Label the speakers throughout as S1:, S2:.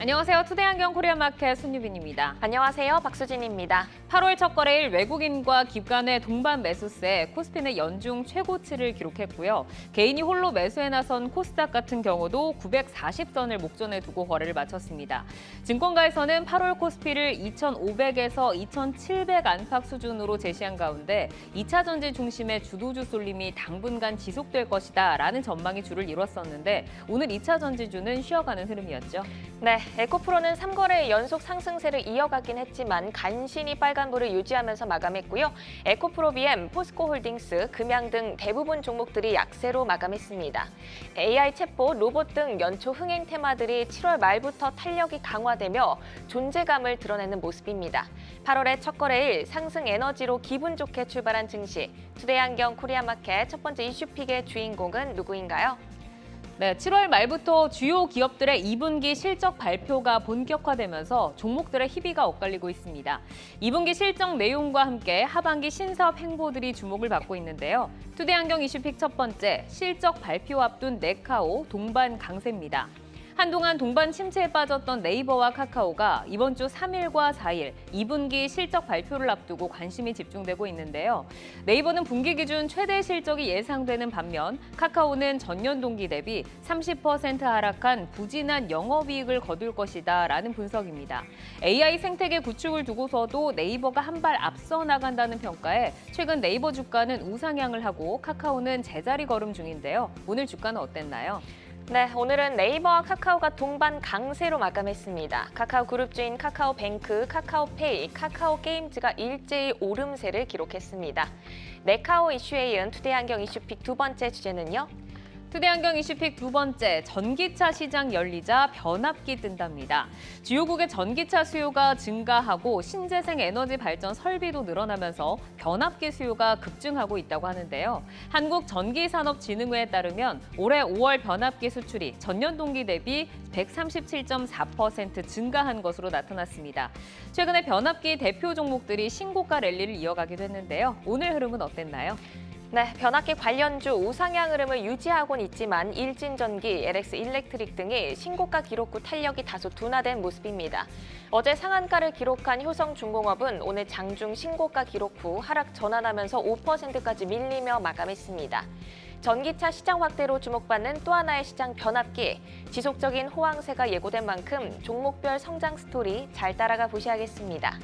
S1: 안녕하세요. 투데이안경 코리아마켓 손유빈입니다.
S2: 안녕하세요. 박수진입니다.
S1: 8월 첫 거래일 외국인과 기관의 동반 매수세, 코스피는 연중 최고치를 기록했고요. 개인이 홀로 매수에 나선 코스닥 같은 경우도 940선을 목전에 두고 거래를 마쳤습니다. 증권가에서는 8월 코스피를 2,500에서 2,700 안팎 수준으로 제시한 가운데 2차 전지 중심의 주도주 쏠림이 당분간 지속될 것이다 라는 전망이 주를 이뤘었는데 오늘 2차 전지주는 쉬어가는 흐름이었죠.
S2: 네, 에코프로는 3거래 연속 상승세를 이어가긴 했지만 간신히 빨간불을 유지하면서 마감했고요. 에코프로비엠, 포스코홀딩스, 금양 등 대부분 종목들이 약세로 마감했습니다. AI 챗봇, 로봇 등 연초 흥행 테마들이 7월 말부터 탄력이 강화되며 존재감을 드러내는 모습입니다. 8월의 첫 거래일 상승 에너지로 기분 좋게 출발한 증시. 투데이안경 코리아마켓 첫 번째 이슈픽의 주인공은 누구인가요?
S1: 네, 7월 말부터 주요 기업들의 2분기 실적 발표가 본격화되면서 종목들의 희비가 엇갈리고 있습니다. 2분기 실적 내용과 함께 하반기 신사업 행보들이 주목을 받고 있는데요. 투데이안경 이슈픽 첫 번째, 실적 발표 앞둔 네카오 동반 강세입니다. 한동안 동반 침체에 빠졌던 네이버와 카카오가 이번 주 3일과 4일 2분기 실적 발표를 앞두고 관심이 집중되고 있는데요. 네이버는 분기 기준 최대 실적이 예상되는 반면 카카오는 전년 동기 대비 30% 하락한 부진한 영업이익을 거둘 것이다 라는 분석입니다. AI 생태계 구축을 두고서도 네이버가 한 발 앞서 나간다는 평가에 최근 네이버 주가는 우상향을 하고 카카오는 제자리 걸음 중인데요. 오늘 주가는 어땠나요?
S2: 네, 오늘은 네이버와 카카오가 동반 강세로 마감했습니다. 카카오 그룹주인 카카오뱅크, 카카오페이, 카카오게임즈가 일제히 오름세를 기록했습니다. 네카오 이슈에 이은 투데이안경 이슈픽 두 번째 주제는요.
S1: 투데이안경 이슈픽 두 번째, 전기차 시장 열리자 변압기 뜬답니다. 주요국의 전기차 수요가 증가하고 신재생 에너지 발전 설비도 늘어나면서 변압기 수요가 급증하고 있다고 하는데요. 한국전기산업진흥회에 따르면 올해 5월 변압기 수출이 전년 동기 대비 137.4% 증가한 것으로 나타났습니다. 최근에 변압기 대표 종목들이 신고가 랠리를 이어가기도 했는데요. 오늘 흐름은 어땠나요?
S2: 네, 변압기 관련주 우상향 흐름을 유지하고는 있지만 일진전기, LX 일렉트릭 등이 신고가 기록 후 탄력이 다소 둔화된 모습입니다. 어제 상한가를 기록한 효성중공업은 오늘 장중 신고가 기록 후 하락 전환하면서 5%까지 밀리며 마감했습니다. 전기차 시장 확대로 주목받는 또 하나의 시장 변압기, 지속적인 호황세가 예고된 만큼 종목별 성장 스토리 잘 따라가 보셔야겠습니다.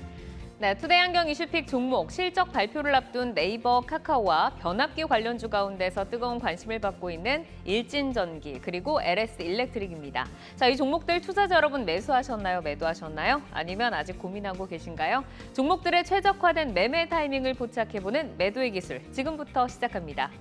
S1: 네, 투데이안경 이슈픽 종목 실적 발표를 앞둔 네이버, 카카오와 변압기 관련주 가운데서 뜨거운 관심을 받고 있는 일진전기 그리고 LS 일렉트릭입니다. 자, 이 종목들 투자자 여러분 매수하셨나요? 매도하셨나요? 아니면 아직 고민하고 계신가요? 종목들의 최적화된 매매 타이밍을 포착해보는 매도의 기술 지금부터 시작합니다.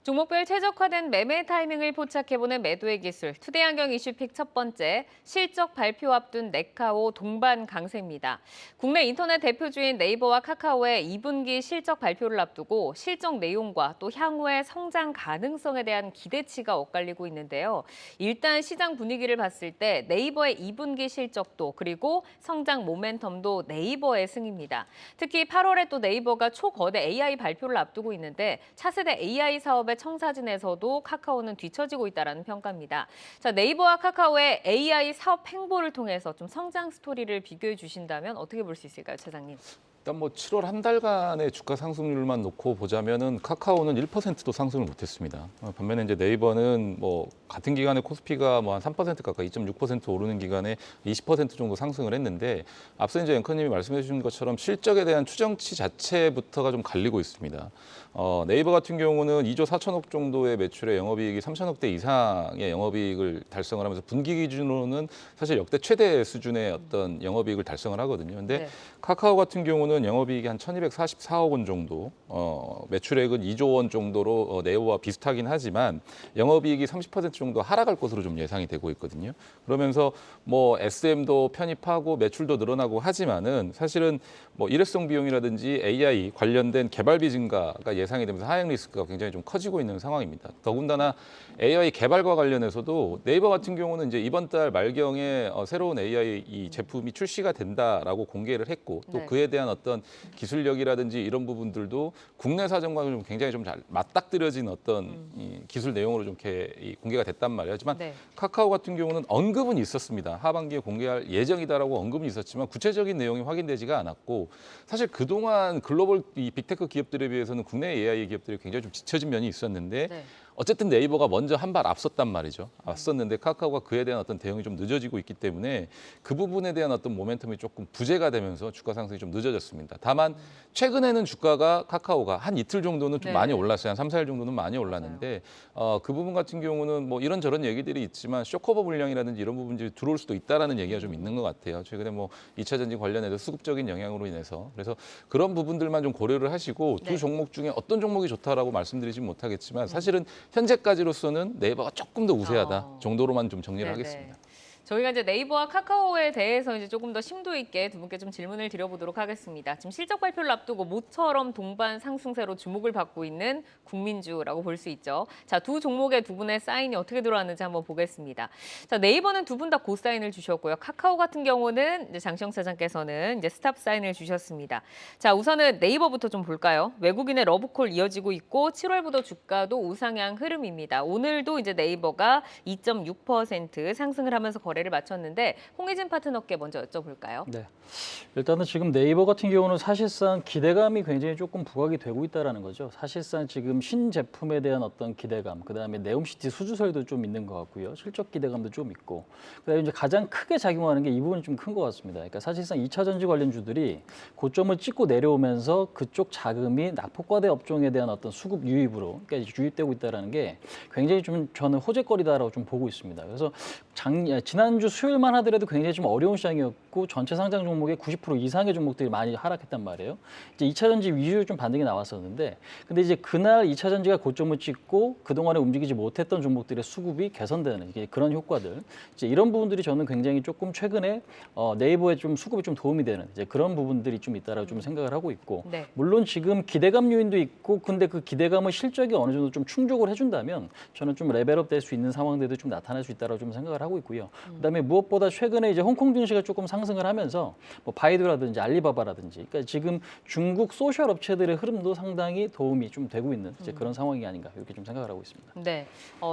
S1: 종목별 최적화된 매매 타이밍을 포착해보는 매도의 기술, 투데이안경 이슈픽 첫 번째, 실적 발표 앞둔 네카오 동반 강세입니다. 국내 인터넷 대표주인 네이버와 카카오의 2분기 실적 발표를 앞두고 실적 내용과 또 향후의 성장 가능성에 대한 기대치가 엇갈리고 있는데요. 일단 시장 분위기를 봤을 때 네이버의 2분기 실적도 그리고 성장 모멘텀도 네이버의 승입니다. 특히 8월에 또 네이버가 초거대 AI 발표를 앞두고 있는데 차세대 AI 사업의 청사진에서도 카카오는 뒤처지고 있다는 평가입니다. 자, 네이버와 카카오의 AI 사업 행보를 통해서 좀 성장 스토리를 비교해 주신다면 어떻게 볼 수 있을까요, 차장님?
S3: 일단 뭐 7월 한 달간의 주가 상승률만 놓고 보자면은 카카오는 1%도 상승을 못했습니다. 반면에 이제 네이버는 뭐 같은 기간에 코스피가 뭐 한 3% 가까이 2.6% 오르는 기간에 20% 정도 상승을 했는데 앞서 이제 앵커님이 말씀해 주신 것처럼 실적에 대한 추정치 자체부터가 좀 갈리고 있습니다. 네이버 같은 경우는 2조 4천억 정도의 매출에 영업이익이 3천억 대 이상의 영업이익을 달성을 하면서 분기 기준으로는 사실 역대 최대 수준의 어떤 영업이익을 달성을 하거든요. 근데
S1: 네.
S3: 카카오 같은 경우는 영업이익이 한 1,244억 원 정도, 매출액은 2조 원 정도로 네이버와 비슷하긴 하지만 영업이익이 30% 정도 하락할 것으로 좀 예상이 되고 있거든요. 그러면서 뭐 SM도 편입하고 매출도 늘어나고 하지만은 사실은 뭐 일회성 비용이라든지 AI 관련된 개발비 증가가 예상이 되면서 하행 리스크가 굉장히 좀 커지고 있는 상황입니다. 더군다나 AI 개발과 관련해서도 네이버 같은 경우는 이제 이번 달 말경에 새로운 AI 이 제품이 출시가 된다라고 공개를 했고 또
S1: 네.
S3: 그에 대한 어떤 기술력이라든지 이런 부분들도 국내 사정과 좀 굉장히 좀 잘 맞닥뜨려진 어떤 이 기술 내용으로 좀 이렇게 공개가 됐단 말이에요. 하지만
S1: 네.
S3: 카카오 같은 경우는 언급은 있었습니다. 하반기에 공개할 예정이다라고 언급은 있었지만 구체적인 내용이 확인되지가 않았고 사실 그동안 글로벌 이 빅테크 기업들에 비해서는 국내 AI 기업들이 굉장히 좀 뒤처진 면이 있었는데
S1: 네.
S3: 어쨌든 네이버가 먼저 한 발 앞섰단 말이죠. 앞섰는데 카카오가 그에 대한 어떤 대응이 좀 늦어지고 있기 때문에 그 부분에 대한 어떤 모멘텀이 조금 부재가 되면서 주가 상승이 좀 늦어졌습니다. 다만 최근에는 주가가 카카오가 한 이틀 정도는 좀
S1: 네.
S3: 많이 올랐어요. 한 3, 4일 정도는 많이 올랐는데 그 부분 같은 경우는 뭐 이런저런 얘기들이 있지만 쇼커버 물량이라든지 이런 부분들이 들어올 수도 있다라는 얘기가 좀 있는 것 같아요. 최근에 뭐 2차 전지 관련해서 수급적인 영향으로 인해서 그래서 그런 부분들만 좀 고려를 하시고 두
S1: 네.
S3: 종목 중에 어떤 종목이 좋다라고 말씀드리진 못하겠지만 사실은 현재까지로서는 네이버가 조금 더 우세하다 정도로만 좀 정리를
S1: 네네.
S3: 하겠습니다.
S1: 저희가 이제 네이버와 카카오에 대해서 이제 조금 더 심도 있게 두 분께 좀 질문을 드려보도록 하겠습니다. 지금 실적 발표를 앞두고 모처럼 동반 상승세로 주목을 받고 있는 국민주라고 볼 수 있죠. 자, 두 종목의 두 분의 사인이 어떻게 들어왔는지 한번 보겠습니다. 자, 네이버는 두 분 다 고사인을 주셨고요. 카카오 같은 경우는 이제 장시영 차장께서는 이제 스탑 사인을 주셨습니다. 자, 우선은 네이버부터 좀 볼까요? 외국인의 러브콜 이어지고 있고 7월부터 주가도 우상향 흐름입니다. 오늘도 이제 네이버가 2.6% 상승을 하면서 거래를 마쳤는데 홍희진 파트너께 먼저 여쭤볼까요?
S4: 네. 일단은 지금 네이버 같은 경우는 사실상 기대감이 굉장히 조금 부각이 되고 있다라는 거죠. 사실상 지금 신제품에 대한 어떤 기대감, 그다음에 네옴시티 수주설도 좀 있는 것 같고요. 실적 기대감도 좀 있고. 그다음에 이제 가장 크게 작용하는 게 이 부분이 좀 큰 것 같습니다. 그러니까 사실상 2차 전지 관련주들이 고점을 찍고 내려오면서 그쪽 자금이 낙폭과대 업종에 대한 어떤 수급 유입으로 그러니까 유입되고 있다라는 게 굉장히 좀 저는 호재거리다라고 좀 보고 있습니다. 그래서 지난주 수요일만 하더라도 굉장히 좀 어려운 시장이었고 전체 상장 종목의 90% 이상의 종목들이 많이 하락했단 말이에요. 이제 2차 전지 위주로 좀 반등이 나왔었는데 근데 이제 그날 2차 전지가 고점을 찍고 그동안에 움직이지 못했던 종목들의 수급이 개선되는 이게 그런 효과들. 이제 이런 부분들이 저는 굉장히 조금 최근에 네이버에 좀 수급이 좀 도움이 되는 이제 그런 부분들이 좀 있다라고 좀 생각을 하고 있고
S1: 네.
S4: 물론 지금 기대감 요인도 있고 근데 그 기대감을 실적이 어느 정도 좀 충족을 해준다면 저는 좀 레벨업 될 수 있는 상황들도 좀 나타날 수 있다라고 좀 생각을 하고 있고요. 그다음에 무엇보다 최근에 이제 홍콩 증시가 조금 상승을 하면서 뭐 바이두라든지 알리바바라든지 그러니까 지금 중국 소셜 업체들의 흐름도 상당히 도움이 좀 되고 있는 이제 그런 상황이 아닌가 이렇게 좀 생각을 하고 있습니다.
S1: 네,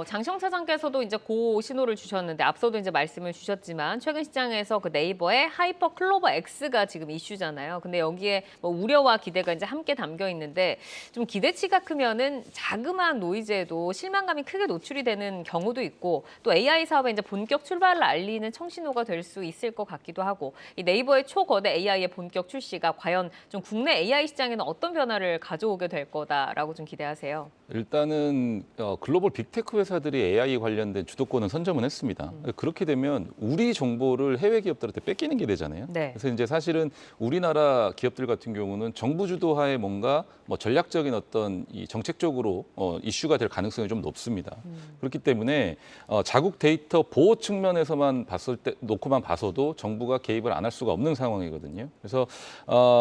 S1: 장시영 차장께서도 이제 고 신호를 주셨는데 앞서도 이제 말씀을 주셨지만 최근 시장에서 그 네이버의 하이퍼 클로버 X가 지금 이슈잖아요. 근데 여기에 뭐 우려와 기대가 이제 함께 담겨 있는데 좀 기대치가 크면은 자그마한 노이즈에도 실망감이 크게 노출이 되는 경우도 있고 또 AI 사업에 이제 본격 출발을 알리는 청신호가 될 수 있을 것 같기도 하고 이 네이버의 초거대 AI의 본격 출시가 과연 좀 국내 AI 시장에는 어떤 변화를 가져오게 될 거다라고 좀 기대하세요.
S3: 일단은 글로벌 빅테크 회사들이 AI 관련된 주도권을 선점은 했습니다. 그렇게 되면 우리 정보를 해외 기업들한테 뺏기는 게 되잖아요.
S1: 네.
S3: 그래서 이제 사실은 우리나라 기업들 같은 경우는 정부 주도하에 뭔가 뭐 전략적인 어떤 이 정책적으로 이슈가 될 가능성이 좀 높습니다. 그렇기 때문에 자국 데이터 보호 측면에서만 봤을 때 놓고만 봐서도 정부가 개입을 안 할 수가 없는 상황이거든요. 그래서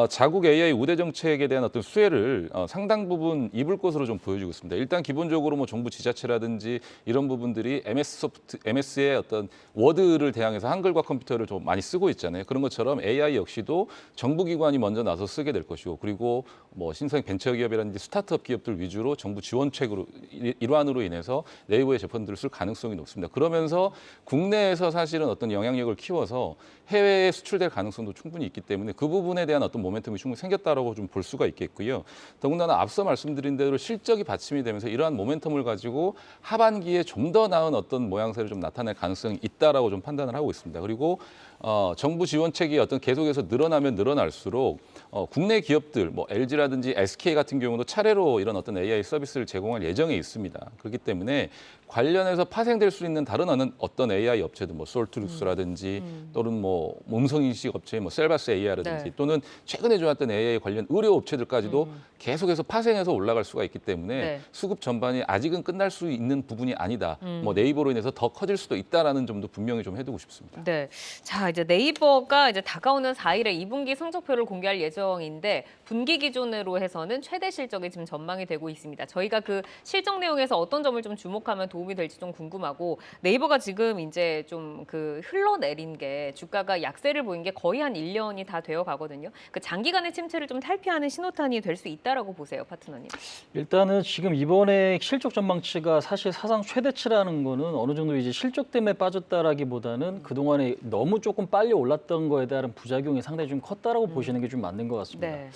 S3: 자국 AI 우대 정책에 대한 어떤 수혜를 상당 부분 입을 것으로 좀 보여지고 있습니다. 일단 기본적으로 뭐 정부 지자체라든지 이런 부분들이 MS의 어떤 워드를 대항해서 한글과 컴퓨터를 좀 많이 쓰고 있잖아요. 그런 것처럼 AI 역시도 정부 기관이 먼저 나서 쓰게 될 것이고 그리고 뭐 신생 벤처 기업이라든지 스타트업 기업들 위주로 정부 지원책으로 일환으로 인해서 네이버의 제품들을 쓸 가능성이 높습니다. 그러면서 국내에서 여기서 사실은 어떤 영향력을 키워서 해외에 수출될 가능성도 충분히 있기 때문에 그 부분에 대한 어떤 모멘텀이 충분히 생겼다라고 좀 볼 수가 있겠고요. 더군다나 앞서 말씀드린 대로 실적이 받침이 되면서 이러한 모멘텀을 가지고 하반기에 좀 더 나은 어떤 모양새를 좀 나타낼 가능성이 있다라고 좀 판단을 하고 있습니다. 그리고 정부 지원책이 어떤 계속해서 늘어나면 늘어날수록 국내 기업들, 뭐 LG라든지 SK 같은 경우도 차례로 이런 어떤 AI 서비스를 제공할 예정에 있습니다. 그렇기 때문에 관련해서 파생될 수 있는 다른 어떤 AI 업체들, 뭐 솔트룩스라든지 또는 뭐 음성인식 업체, 뭐 셀바스 AI라든지
S1: 네.
S3: 또는 최근에 좋았던 AI 관련 의료 업체들까지도 계속해서 파생해서 올라갈 수가 있기 때문에
S1: 네.
S3: 수급 전반이 아직은 끝날 수 있는 부분이 아니다. 뭐 네이버로 인해서 더 커질 수도 있다라는 점도 분명히 좀 해두고 싶습니다.
S1: 네. 자, 이제 네이버가 이제 다가오는 4일에 2분기 성적표를 공개할 예정인데 분기 기준으로 해서는 최대 실적이 지금 전망이 되고 있습니다. 저희가 그 실적 내용에서 어떤 점을 좀 주목하면 도움이 될지 좀 궁금하고 네이버가 지금 이제 좀 그 흘러내린 게 주가가 약세를 보인 게 거의 한 1년이 다 되어 가거든요. 그 장기간의 침체를 좀 탈피하는 신호탄이 될 수 있다라고 보세요, 파트너님.
S4: 일단은 지금 이번에 실적 전망치가 사실 사상 최대치라는 거는 어느 정도 이제 실적 때문에 빠졌다라기보다는 그동안에 너무 조금 빨리 올랐던 거에 대한 부작용이 상당히 좀 컸다라고 보시는 게 좀 맞는 것 같습니다.
S1: 네.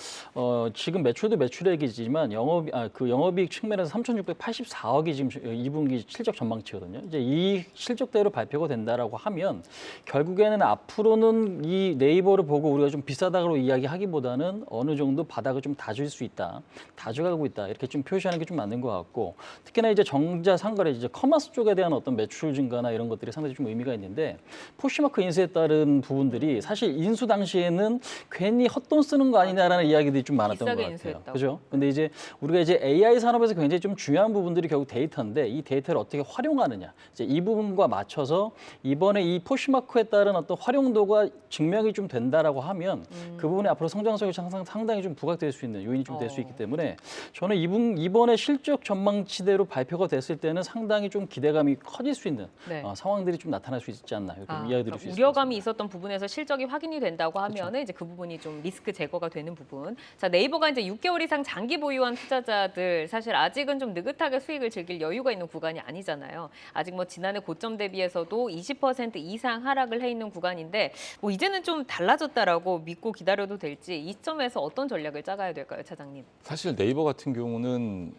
S4: 지금 매출도 매출액이지만 영업이익 측면에서 3,684억이 지금 2분기 실적 전망치거든요. 이제 이 실적대로 발표가 된다라고 하면 결국에는 앞으로는 이 네이버를 보고 우리가 좀 비싸다고 이야기하기보다는 어느 정도 바닥을 좀 다질 수 있다, 다져가고 있다 이렇게 좀 표시하는 게 좀 맞는 것 같고 특히나 이제 정자 상거래 이제 커머스 쪽에 대한 어떤 매출 증가나 이런 것들이 상당히 좀 의미가 있는데 포시마크 인수에 따른 부분들이 사실 인수 당시에는 괜히 헛돈 쓰는 거 아니냐라는 이야기들이 좀 많았던 것
S1: 비싸게
S4: 같아요.
S1: 인수했다고.
S4: 그죠? 근데 이제 우리가 이제 AI 산업에서 굉장히 좀 중요한 부분들이 결국 데이터인데 이 데이터를 어떻게 활용하느냐. 이제 이 부분과 맞춰서 이번에 이 포시마크에 따른 어떤 활용도가 증명이 좀 된다라고 하면 그 부분에 앞으로 성장성이 상당히 좀 부각될 수 있는 요인이 좀 될 수 있기 때문에 저는 이번에 실적 전망치대로 발표가 됐을 때는 상당히 좀 기대감이 커질 수 있는
S1: 네.
S4: 상황들이 좀 나타날 수 있지 않나 이렇게 이야기 드릴 수 있을 것
S1: 우려감이
S4: 같습니다.
S1: 있었던 부분에서 실적이 확인이 된다고 하면은 이제 그 부분이 좀 리스크 제거가 되는 부분. 자, 네이버가 이제 6개월 이상 장기 보유한 투자자들 사실 아직은 좀 느긋하게 수익을 즐길 여유가 있는 구간이 아니잖아요. 아직 뭐 지난해 고점 대비해서도 20% 이상 하락을 해 있는 구간인데 뭐 이제는 좀 달라졌다라고 믿고 기다려도 될지 이 점에서 어떤 전략을 짜가야 될까요, 차장님?
S3: 사실 네이버 같은 경우는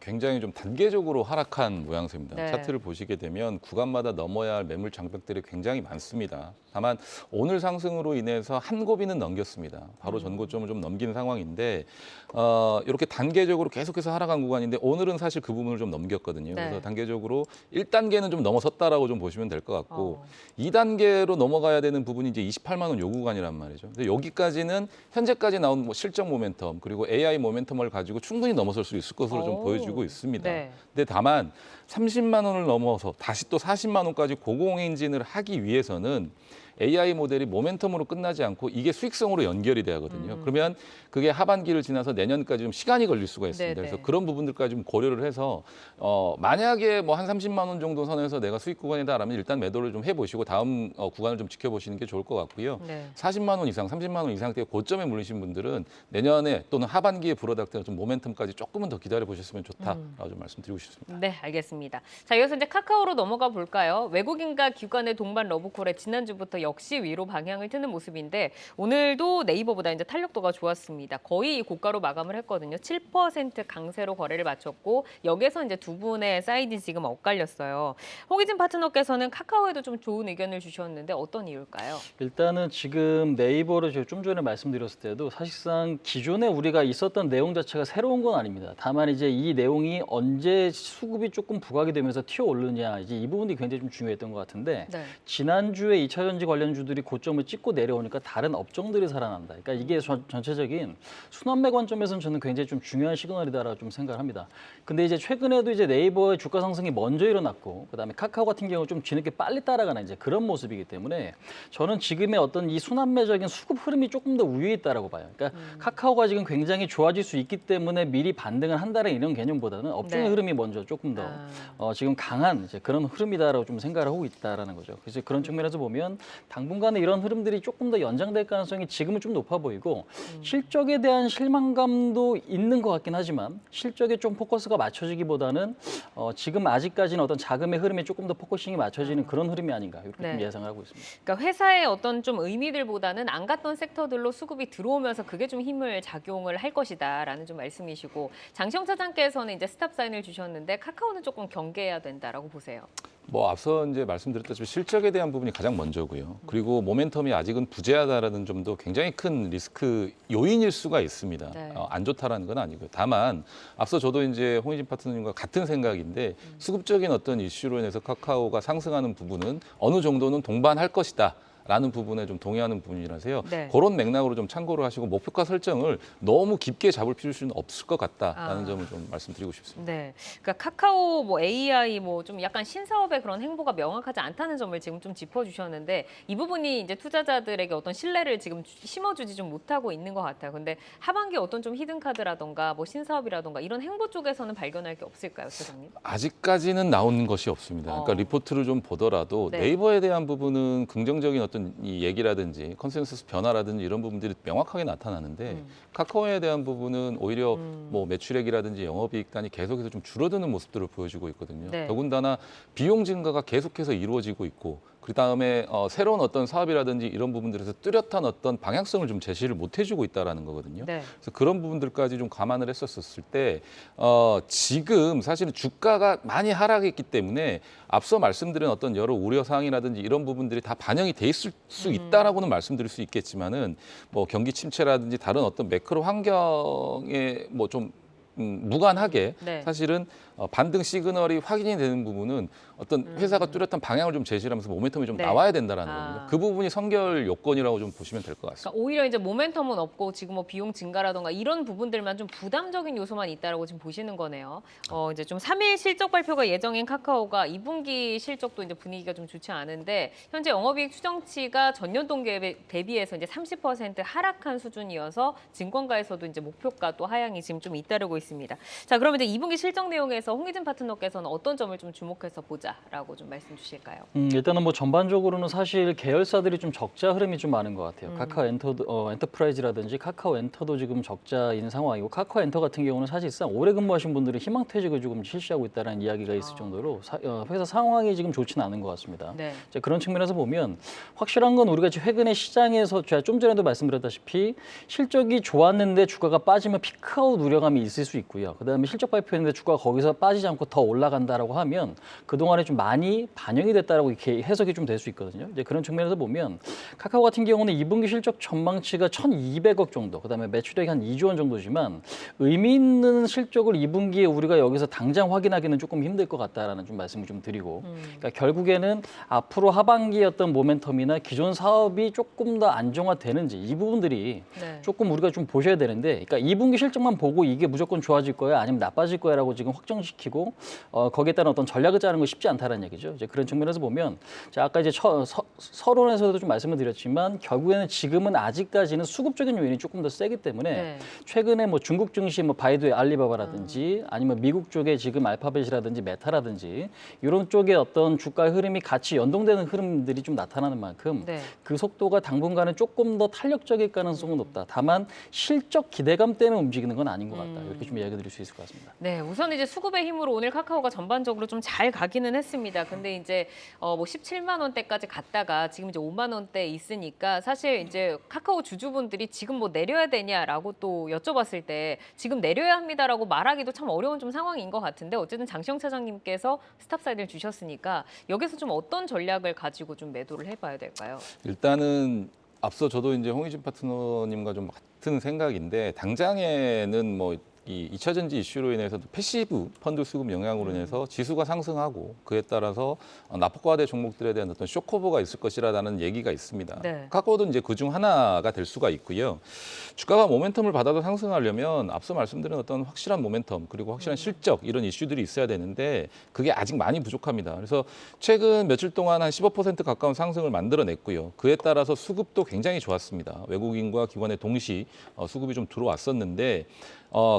S3: 굉장히 좀 단계적으로 하락한 모양새입니다.
S1: 네.
S3: 차트를 보시게 되면 구간마다 넘어야 할 매물 장벽들이 굉장히 많습니다. 다만 오늘 상승으로 인해서 한 고비는 넘겼습니다. 바로 전고점을 좀 넘긴 상황인데 이렇게 단계적으로 계속해서 하락한 구간인데 오늘은 사실 그 부분을 좀 넘겼거든요.
S1: 네.
S3: 그래서 단계적으로 1단계는 좀 넘어섰다라고 좀 보시면 될 것 같고
S1: 어.
S3: 2단계로 넘어가야 되는 부분이 이제 28만 원 요 구간이란 말이죠. 근데 여기까지는 현재까지 나온 뭐 실적 모멘텀 그리고 AI 모멘텀을 가지고 충분히 넘어설 수 있을 것으로 좀
S1: 오.
S3: 보여지고 있습니다.
S1: 네.
S3: 근데 다만 30만 원을 넘어서 다시 또 40만 원까지 고공행진을 하기 위해서는 AI 모델이 모멘텀으로 끝나지 않고 이게 수익성으로 연결이 돼야 하거든요. 그러면 그게 하반기를 지나서 내년까지 좀 시간이 걸릴 수가 있습니다.
S1: 네네.
S3: 그래서 그런 부분들까지 좀 고려를 해서 만약에 뭐 한 30만 원 정도 선에서 내가 수익 구간이다라면 일단 매도를 좀 해보시고 다음 구간을 좀 지켜보시는 게 좋을 것 같고요.
S1: 네.
S3: 40만 원 이상, 30만 원 이상대 고점에 물리신 분들은 내년에 또는 하반기에 불어닥치는 좀 모멘텀까지 조금은 더 기다려 보셨으면 좋다라고 좀 말씀드리고 싶습니다.
S1: 네, 알겠습니다. 자, 이어서 이제 카카오로 넘어가 볼까요? 외국인과 기관의 동반 러브콜에 지난주부터 역시 위로 방향을 트는 모습인데 오늘도 네이버보다 이제 탄력도가 좋았습니다. 거의 고가로 마감을 했거든요. 7% 강세로 거래를 마쳤고 여기서 이제 두 분의 사이드 지금 엇갈렸어요. 홍희진 파트너께서는 카카오에도 좀 좋은 의견을 주셨는데 어떤 이유일까요?
S4: 일단은 지금 네이버를 제가 좀 전에 말씀드렸을 때도 사실상 기존에 우리가 있었던 내용 자체가 새로운 건 아닙니다. 다만 이제 이 내용이 언제 수급이 조금 부각이 되면서 튀어 오르냐 이제 이 부분이 굉장히 좀 중요했던 것 같은데
S1: 네.
S4: 지난주에 2차 전지 관련주들이 고점을 찍고 내려오니까 다른 업종들이 살아난다. 그러니까 이게 전체적인 순환매 관점에서는 저는 굉장히 좀 중요한 시그널이다라고 좀 생각합니다. 근데 이제 최근에도 이제 네이버의 주가 상승이 먼저 일어났고 그다음에 카카오 같은 경우 좀 뒤늦게 빨리 따라가는 이제 그런 모습이기 때문에 저는 지금의 어떤 이 순환매적인 수급 흐름이 조금 더 우위에 있다라고 봐요. 그러니까 카카오가 지금 굉장히 좋아질 수 있기 때문에 미리 반등을 한다는 이런 개념보다는 업종의
S1: 네.
S4: 흐름이 먼저 조금 더 지금 강한 이제 그런 흐름이다라고 좀 생각을 하고 있다라는 거죠. 그래서 그런 측면에서 보면 당분간에 이런 흐름들이 조금 더 연장될 가능성이 지금은 좀 높아 보이고 실적에 대한 실망감도 있는 것 같긴 하지만 실적에 좀 포커스가 맞춰지기보다는 지금 아직까지는 어떤 자금의 흐름에 조금 더 포커싱이 맞춰지는 그런 흐름이 아닌가 이렇게 좀
S1: 네.
S4: 예상을 하고 있습니다.
S1: 그러니까 회사의 어떤 좀 의미들보다는 안 갔던 섹터들로 수급이 들어오면서 그게 좀 힘을 작용을 할 것이다라는 좀 말씀이시고 장시영 차장께서는 이제 스탑 사인을 주셨는데 카카오는 조금 경계해야 된다라고 보세요.
S3: 뭐 앞서 이제 말씀드렸다시피 실적에 대한 부분이 가장 먼저고요. 그리고 모멘텀이 아직은 부재하다라는 점도 굉장히 큰 리스크 요인일 수가 있습니다.
S1: 네.
S3: 안 좋다라는 건 아니고요. 다만 앞서 저도 이제 홍희진 파트너님과 같은 생각인데 수급적인 어떤 이슈로 인해서 카카오가 상승하는 부분은 어느 정도는 동반할 것이다. 라는 부분에 좀 동의하는 부분이라서요.
S1: 네.
S3: 그런 맥락으로 좀 참고를 하시고 목표가 설정을 너무 깊게 잡을 필요는 없을 것 같다라는 점을 좀 말씀드리고 싶습니다.
S1: 네, 그러니까 카카오, 뭐 AI, 뭐 좀 약간 신사업의 그런 행보가 명확하지 않다는 점을 지금 좀 짚어주셨는데 이 부분이 이제 투자자들에게 어떤 신뢰를 지금 심어주지 좀 못하고 있는 것 같아요. 근데 하반기에 어떤 좀 히든 카드라던가 뭐 신사업이라던가 이런 행보 쪽에서는 발견할 게 없을까요, 차장님?
S3: 아직까지는 나오는 것이 없습니다. 그러니까 리포트를 좀 보더라도
S1: 네.
S3: 네이버에 대한 부분은 긍정적인 어떤 이 얘기라든지 컨센서스 변화라든지 이런 부분들이 명확하게 나타나는데 카카오에 대한 부분은 오히려 뭐 매출액이라든지 영업이익 단이 계속해서 좀 줄어드는 모습들을 보여주고 있거든요.
S1: 네.
S3: 더군다나 비용 증가가 계속해서 이루어지고 있고 그다음에 새로운 어떤 사업이라든지 이런 부분들에서 뚜렷한 어떤 방향성을 좀 제시를 못 해주고 있다라는 거거든요.
S1: 네.
S3: 그래서 그런 부분들까지 좀 감안을 했었을 때 지금 사실은 주가가 많이 하락했기 때문에 앞서 말씀드린 어떤 여러 우려 사항이라든지 이런 부분들이 다 반영이 돼 있을 수 있다라고는 말씀드릴 수 있겠지만은 뭐 경기 침체라든지 다른 어떤 매크로 환경에 뭐 좀 무관하게
S1: 네.
S3: 사실은 반등 시그널이 확인이 되는 부분은 어떤 회사가 뚜렷한 방향을 좀 제시를 하면서 모멘텀이 좀
S1: 네.
S3: 나와야 된다라는
S1: 아.
S3: 겁니다. 그 부분이 선결 요건이라고 좀 보시면 될 것 같습니다.
S1: 그러니까 오히려 이제 모멘텀은 없고 지금 뭐 비용 증가라던가 이런 부분들만 좀 부담적인 요소만 있다라고 지금 보시는 거네요. 이제 좀 3일 실적 발표가 예정인 카카오가 2분기 실적도 이제 분위기가 좀 좋지 않은데 현재 영업이익 추정치가 전년 동기 대비해서 이제 30% 하락한 수준이어서 증권가에서도 이제 목표가 또 하향이 지금 좀 잇따르고 있습니다. 자, 그러면 이제 2분기 실적 내용에서 홍희진 파트너께서는 어떤 점을 좀 주목해서 보자라고 좀 말씀 주실까요?
S4: 일단은 뭐 전반적으로는 사실 계열사들이 좀 적자 흐름이 좀 많은 것 같아요. 카카오 엔터프라이즈라든지 카카오 엔터도 지금 적자인 상황이고 카카오 엔터 같은 경우는 사실상 오래 근무하신 분들이 희망퇴직을 조금 실시하고 있다는 이야기가 있을 정도로 회사 상황이 지금 좋지는 않은 것 같습니다.
S1: 네.
S4: 이제 그런 측면에서 보면 확실한 건 우리가 최근에 시장에서 제가 좀 전에도 말씀드렸다시피 실적이 좋았는데 주가가 빠지면 피크아웃 우려감이 있을 수 있고요. 그다음에 실적 발표했는데 주가가 거기서 빠지지 않고 더 올라간다라고 하면 그동안에 좀 많이 반영이 됐다라고 이렇게 해석이 좀 될 수 있거든요. 이제 그런 측면에서 보면 카카오 같은 경우는 2분기 실적 전망치가 1,200억 정도, 그다음에 매출액이 한 2조 원 정도지만 의미 있는 실적을 2분기에 우리가 여기서 당장 확인하기는 조금 힘들 것 같다라는 좀 말씀을 좀 드리고, 그러니까 결국에는 앞으로 하반기의 어떤 모멘텀이나 기존 사업이 조금 더 안정화되는지 이 부분들이
S1: 네.
S4: 조금 우리가 좀 보셔야 되는데, 그러니까 2분기 실적만 보고 이게 무조건 좋아질 거야 아니면 나빠질 거야라고 지금 확정시키고 거기에 따른 어떤 전략을 짜는 거 쉽지 않다는 얘기죠. 이제 그런 측면에서 보면 자, 아까 이제 서론에서도 좀 말씀을 드렸지만 결국에는 지금은 아직까지는 수급적인 요인이 조금 더 세기 때문에
S1: 네.
S4: 최근에 뭐 중국 증시 뭐 바이두의 알리바바라든지 아니면 미국 쪽에 지금 알파벳이라든지 메타라든지 이런 쪽의 어떤 주가의 흐름이 같이 연동되는 흐름들이 좀 나타나는 만큼
S1: 네.
S4: 그 속도가 당분간은 조금 더 탄력적일 가능성은 높다. 다만 실적 기대감 때문에 움직이는 건 아닌 것 같다. 이렇게 좀 이야기 드릴 수 있을 것 같습니다.
S1: 네, 우선 이제 수급의 힘으로 오늘 카카오가 전반적으로 좀 잘 가기는 했습니다. 근데 이제 뭐 17만 원대까지 갔다가 지금 이제 5만 원대 있으니까 사실 이제 카카오 주주분들이 지금 뭐 내려야 되냐라고 또 여쭤봤을 때 지금 내려야 합니다라고 말하기도 참 어려운 좀 상황인 것 같은데 어쨌든 장시영 차장님께서 스탑 사인을 주셨으니까 여기서 좀 어떤 전략을 가지고 좀 매도를 해봐야 될까요?
S3: 일단은 앞서 저도 이제 홍희진 파트너님과 좀 같은 생각인데 당장에는 뭐 이 2차 전지 이슈로 인해서도 패시브 펀드 수급 영향으로 인해서 지수가 상승하고 그에 따라서 낙폭과대 종목들에 대한 어떤 쇼커버가 있을 것이라는 얘기가 있습니다.
S1: 네.
S3: 카카오도 이제 그중 하나가 될 수가 있고요. 주가가 모멘텀을 받아서 상승하려면 앞서 말씀드린 어떤 확실한 모멘텀 그리고 확실한 실적 이런 이슈들이 있어야 되는데 그게 아직 많이 부족합니다. 그래서 최근 며칠 동안 한 15% 가까운 상승을 만들어냈고요. 그에 따라서 수급도 굉장히 좋았습니다. 외국인과 기관의 동시 수급이 좀 들어왔었는데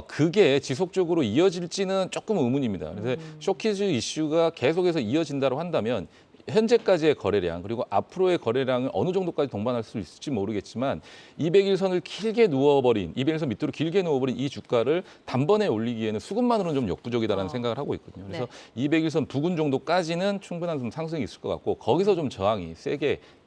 S3: 그게 지속적으로 이어질지는 조금 의문입니다. 그래서 쇼키즈 이슈가 계속해서 이어진다고 한다면 현재까지의 거래량 그리고 앞으로의 거래량을 어느 정도까지 동반할 수 있을지 모르겠지만 200일선을 길게 누워버린 200일선 밑으로 길게 누워버린 이 주가를 단번에 올리기에는 수급만으로는 좀 역부족이다라는 생각을 하고 있거든요. 그래서 200일선 부근 정도까지는 충분한 좀 상승이 있을 것 같고 거기서 좀 저항이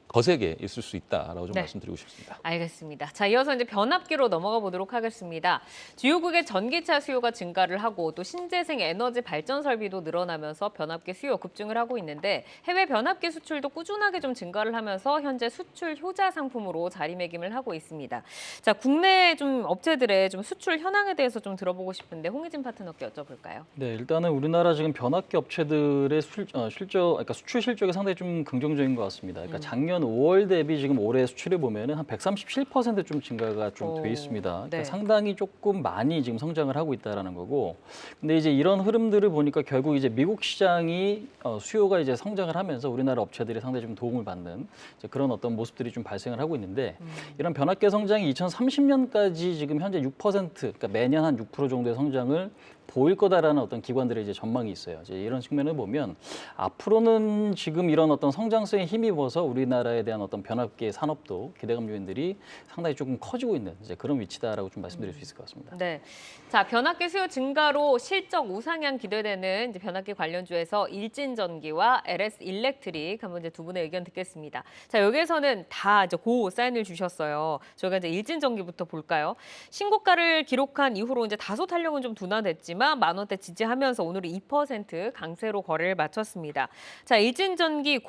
S3: 거세게 있을 수 있다라고 좀 말씀드리고 싶습니다.
S1: 알겠습니다. 자, 이어서 이제 변압기로 넘어가 보도록 하겠습니다. 주요국의 전기차 수요가 증가를 하고 또 신재생 에너지 발전 설비도 늘어나면서 변압기 수요 급증을 하고 있는데 해외 변압기 수출도 꾸준하게 좀 증가를 하면서 현재 수출 효자 상품으로 자리매김을 하고 있습니다. 자, 국내 좀 업체들의 좀 수출 현황에 대해서 좀 들어보고 싶은데 홍희진 파트너께 여쭤볼까요?
S4: 네, 일단은 우리나라 지금 변압기 업체들의 그러니까 수출 실적이 상당히 좀 긍정적인 것 같습니다. 그러니까 작년 5월 대비 지금 올해 수출을 보면은 한 137%좀 증가가 좀 돼 있습니다. 그러니까
S1: 네.
S4: 상당히 조금 많이 지금 성장을 하고 있다라는 거고. 근데 이제 이런 흐름들을 보니까 결국 이제 미국 시장이 수요가 이제 성장을 하면서 우리나라 업체들이 상당히 좀 도움을 받는 이제 그런 어떤 모습들이 좀 발생을 하고 있는데 이런 변압기 성장이 2030년까지 지금 현재 6%, 그러니까 매년 한 6% 정도의 성장을 보일 거다라는 어떤 기관들의 이제 전망이 있어요. 이제 이런 측면을 보면 앞으로는 지금 이런 어떤 성장성에 힘입어서 우리나라에 대한 어떤 변압기 산업도 기대감 요인들이 상당히 조금 커지고 있는 이제 그런 위치다라고 좀 말씀드릴 수 있을 것 같습니다.
S1: 네. 자, 변압기 수요 증가로 실적 우상향 기대되는 이제 변압기 관련주에서 일진전기와 LS 일렉트릭 한번 이제 두 분의 의견 듣겠습니다. 자, 여기에서는 다 이제 고 사인을 주셨어요. 저희가 이제 일진전기부터 볼까요? 신고가를 기록한 이후로 이제 다소 탄력은 좀 둔화됐지만 10,000원대 지지하면서 오늘은 2% 강세로 거래를 마쳤습니다. 자, 일진전기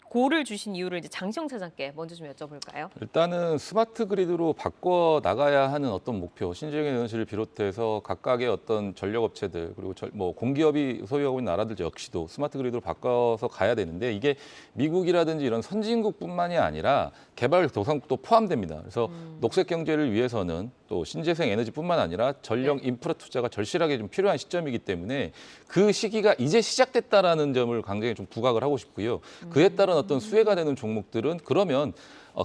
S1: 고를 주신 이유를 이제 장시영 차장께 먼저 좀 여쭤볼까요?
S3: 일단은 스마트 그리드로 바꿔 나가야 하는 어떤 목표, 신재생 에너지를 비롯해서 각각의 어떤 전력 업체들 그리고 뭐 공기업이 소유하고 있는 나라들 역시도 스마트 그리드로 바꿔서 가야 되는데 이게 미국이라든지 이런 선진국뿐만이 아니라 개발도상국도 포함됩니다. 그래서 녹색 경제를 위해서는 또 신재생 에너지뿐만 아니라 전력 인프라 투자가 절실하게 좀 필요한 시점이기 때문에 그 시기가 이제 시작됐다라는 점을 굉장히 좀 부각을 하고 싶고요. 그에 따른 어떤 수혜가 되는 종목들은 그러면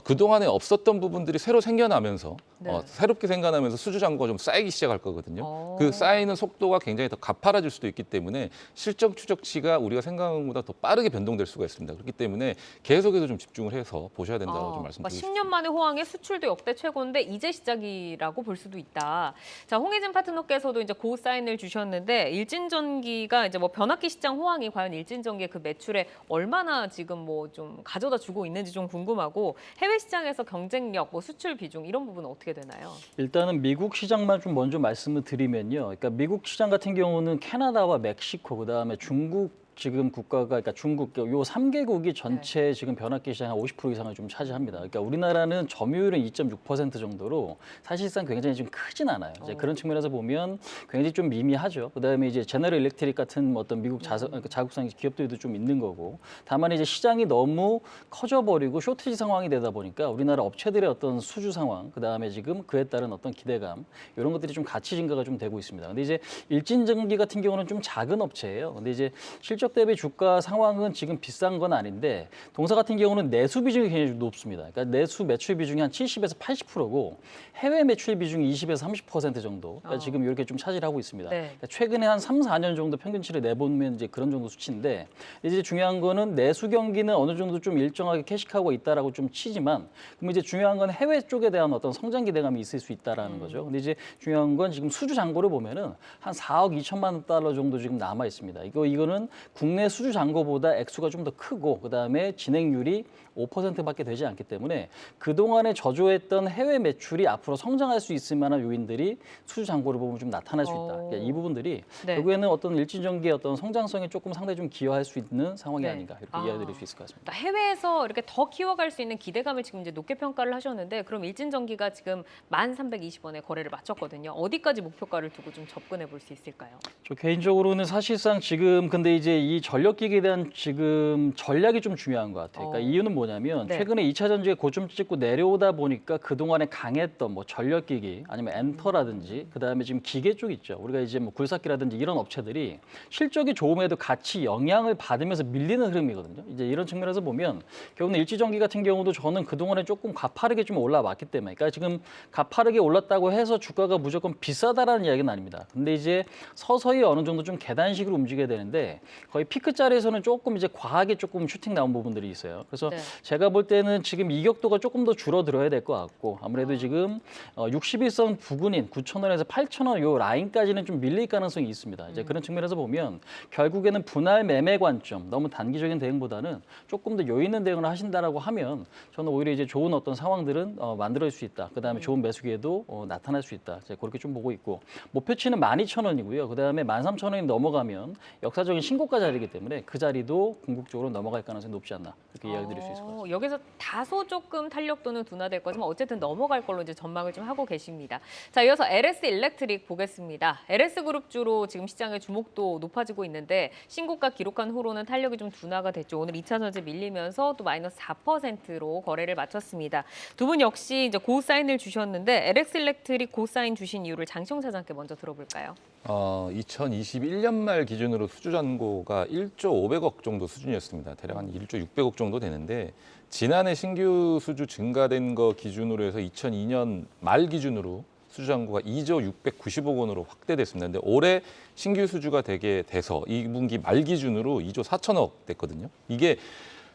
S3: 그동안에 없었던 부분들이 새로 생겨나면서 새롭게 생겨나면서 수주 잔고가 좀 쌓이기 시작할 거거든요. 그 쌓이는 속도가 굉장히 더 가파라질 수도 있기 때문에 실적 추적치가 우리가 생각한 것보다 더 빠르게 변동될 수가 있습니다. 그렇기 때문에 계속해서 좀 집중을 해서 보셔야 된다고 좀 말씀드리고 싶습니다.
S1: 10년 만에 호황의 수출도 역대 최고인데 이제 시작이라고 볼 수도 있다. 자, 홍혜진 파트너께서도 이제 고 사인을 주셨는데 일진전기가 이제 뭐 변압기 시장 호황이 과연 일진전기의 그 매출에 얼마나 지금 뭐 좀 가져다 주고 있는지 좀 궁금하고 해외 시장에서 경쟁력, 뭐 수출 비중 이런 부분은 어떻게 되나요?
S4: 일단은 미국 시장만 좀 먼저 말씀을 드리면요. 그러니까 미국 시장 같은 경우는 캐나다와 멕시코, 그다음에 중국 지금 국가가 그러니까 중국 요 3개국이 전체 지금 변압기 시장 한 50% 이상을 좀 차지합니다. 그러니까 우리나라는 점유율은 2.6% 정도로 사실상 굉장히 좀 크진 않아요. 이제 그런 측면에서 보면 굉장히 좀 미미하죠. 그다음에 이제 제너럴 일렉트릭 같은 어떤 미국 자국산 기업들도 좀 있는 거고. 다만 이제 시장이 너무 커져 버리고 쇼티지 상황이 되다 보니까 우리나라 업체들의 어떤 수주 상황, 그다음에 지금 그에 따른 어떤 기대감 이런 것들이 좀 가치 증가가 좀 되고 있습니다. 근데 이제 일진전기 같은 경우는 좀 작은 업체예요. 근데 이제 실적 대비 주가 상황은 지금 비싼 건 아닌데 동사 같은 경우는 내수 비중이 굉장히 높습니다. 그러니까 내수 매출 비중이 한 70에서 80%고 해외 매출 비중이 20에서 30% 정도. 그러니까 지금 이렇게 좀 차지하고 있습니다.
S1: 네.
S4: 그러니까 최근에 한 3, 4년 정도 평균치를 내보면 이제 그런 정도 수치인데 이제 중요한 거는 내수 경기는 어느 정도 좀 일정하게 캐식하고 있다라고 좀 치지만 그럼 이제 중요한 건 해외 쪽에 대한 어떤 성장 기대감이 있을 수 있다라는 거죠. 근데 이제 중요한 건 지금 수주 잔고를 보면은 한 4억 2천만 달러 정도 지금 남아 있습니다. 이거는 국내 수주 잔고보다 액수가 좀 더 크고 그다음에 진행률이 5%밖에 되지 않기 때문에 그동안에 저조했던 해외 매출이 앞으로 성장할 수 있을 만한 요인들이 수주 잔고를 보면 좀 나타날 수 있다. 그러니까 이 부분들이 결국에는 어떤 일진전기의 어떤 성장성에 조금 상당히 좀 기여할 수 있는 상황이 아닌가 이렇게 이해드릴 수 있을 것 같습니다.
S1: 해외에서 이렇게 더 키워갈 수 있는 기대감을 지금 이제 높게 평가를 하셨는데 그럼 일진전기가 지금 1,320원에 거래를 마쳤거든요. 어디까지 목표가를 두고 좀 접근해 볼 수 있을까요?
S4: 저 개인적으로는 사실상 지금 근데 이제 이 전력기기에 대한 지금 전략이 좀 중요한 것 같아요. 그러니까 이유는 뭐냐면 최근에 2차 전지가 고점 찍고 내려오다 보니까 그동안에 강했던 뭐 전력기기 아니면 엔터라든지 그다음에 지금 기계 쪽 있죠. 우리가 이제 뭐 굴삭기라든지 이런 업체들이 실적이 좋음에도 같이 영향을 받으면서 밀리는 흐름이거든요. 이제 이런 측면에서 보면 결국은 일지전기 같은 경우도 저는 그동안에 조금 가파르게 좀 올라왔기 때문에 그러니까 지금 가파르게 올랐다고 해서 주가가 무조건 비싸다라는 이야기는 아닙니다. 근데 이제 서서히 어느 정도 좀 계단식으로 움직여야 되는데 거의 피크 자리에서는 조금 이제 과하게 조금 슈팅 나온 부분들이 있어요. 그래서
S1: 네.
S4: 제가 볼 때는 지금 이격도가 조금 더 줄어들어야 될 것 같고 아무래도 지금 61선 부근인 9,000원에서 8,000원 요 라인까지는 좀 밀릴 가능성이 있습니다. 이제 그런 측면에서 보면 결국에는 분할 매매 관점, 너무 단기적인 대응보다는 조금 더 여유 있는 대응을 하신다라고 하면 저는 오히려 이제 좋은 어떤 상황들은 만들어질 수 있다. 그다음에 좋은 매수 기회도 나타날 수 있다. 제가 그렇게 좀 보고 있고 목표치는 12,000원이고요. 그다음에 13,000원이 넘어가면 역사적인 신고가 자리이기 때문에 그 자리도 궁극적으로 넘어갈 가능성이 높지 않나 그렇게 이야기 드릴 수 있을 것 같습니다.
S1: 여기서 다소 조금 탄력도는 둔화될 거지만 어쨌든 넘어갈 걸로 이제 전망을 좀 하고 계십니다. 자, 이어서 LS 일렉트릭 보겠습니다. LS 그룹주로 지금 시장의 주목도 높아지고 있는데 신고가 기록한 후로는 탄력이 좀 둔화가 됐죠. 오늘 2차 전지 밀리면서 또 마이너스 4%로 거래를 마쳤습니다. 두 분 역시 이제 고사인을 주셨는데 LS 일렉트릭 고사인 주신 이유를 장시영 차장께 먼저 들어볼까요?
S3: 2021년 말 기준으로 수주 잔고가 1조 500억 정도 수준이었습니다. 대략 한 1조 600억 정도 되는데 지난해 신규 수주 증가된 거 기준으로 해서 2002년 말 기준으로 수주 잔고가 2조 690억 원으로 확대됐습니다. 근데 올해 신규 수주가 되게 돼서 2분기 말 기준으로 2조 4천억 됐거든요. 이게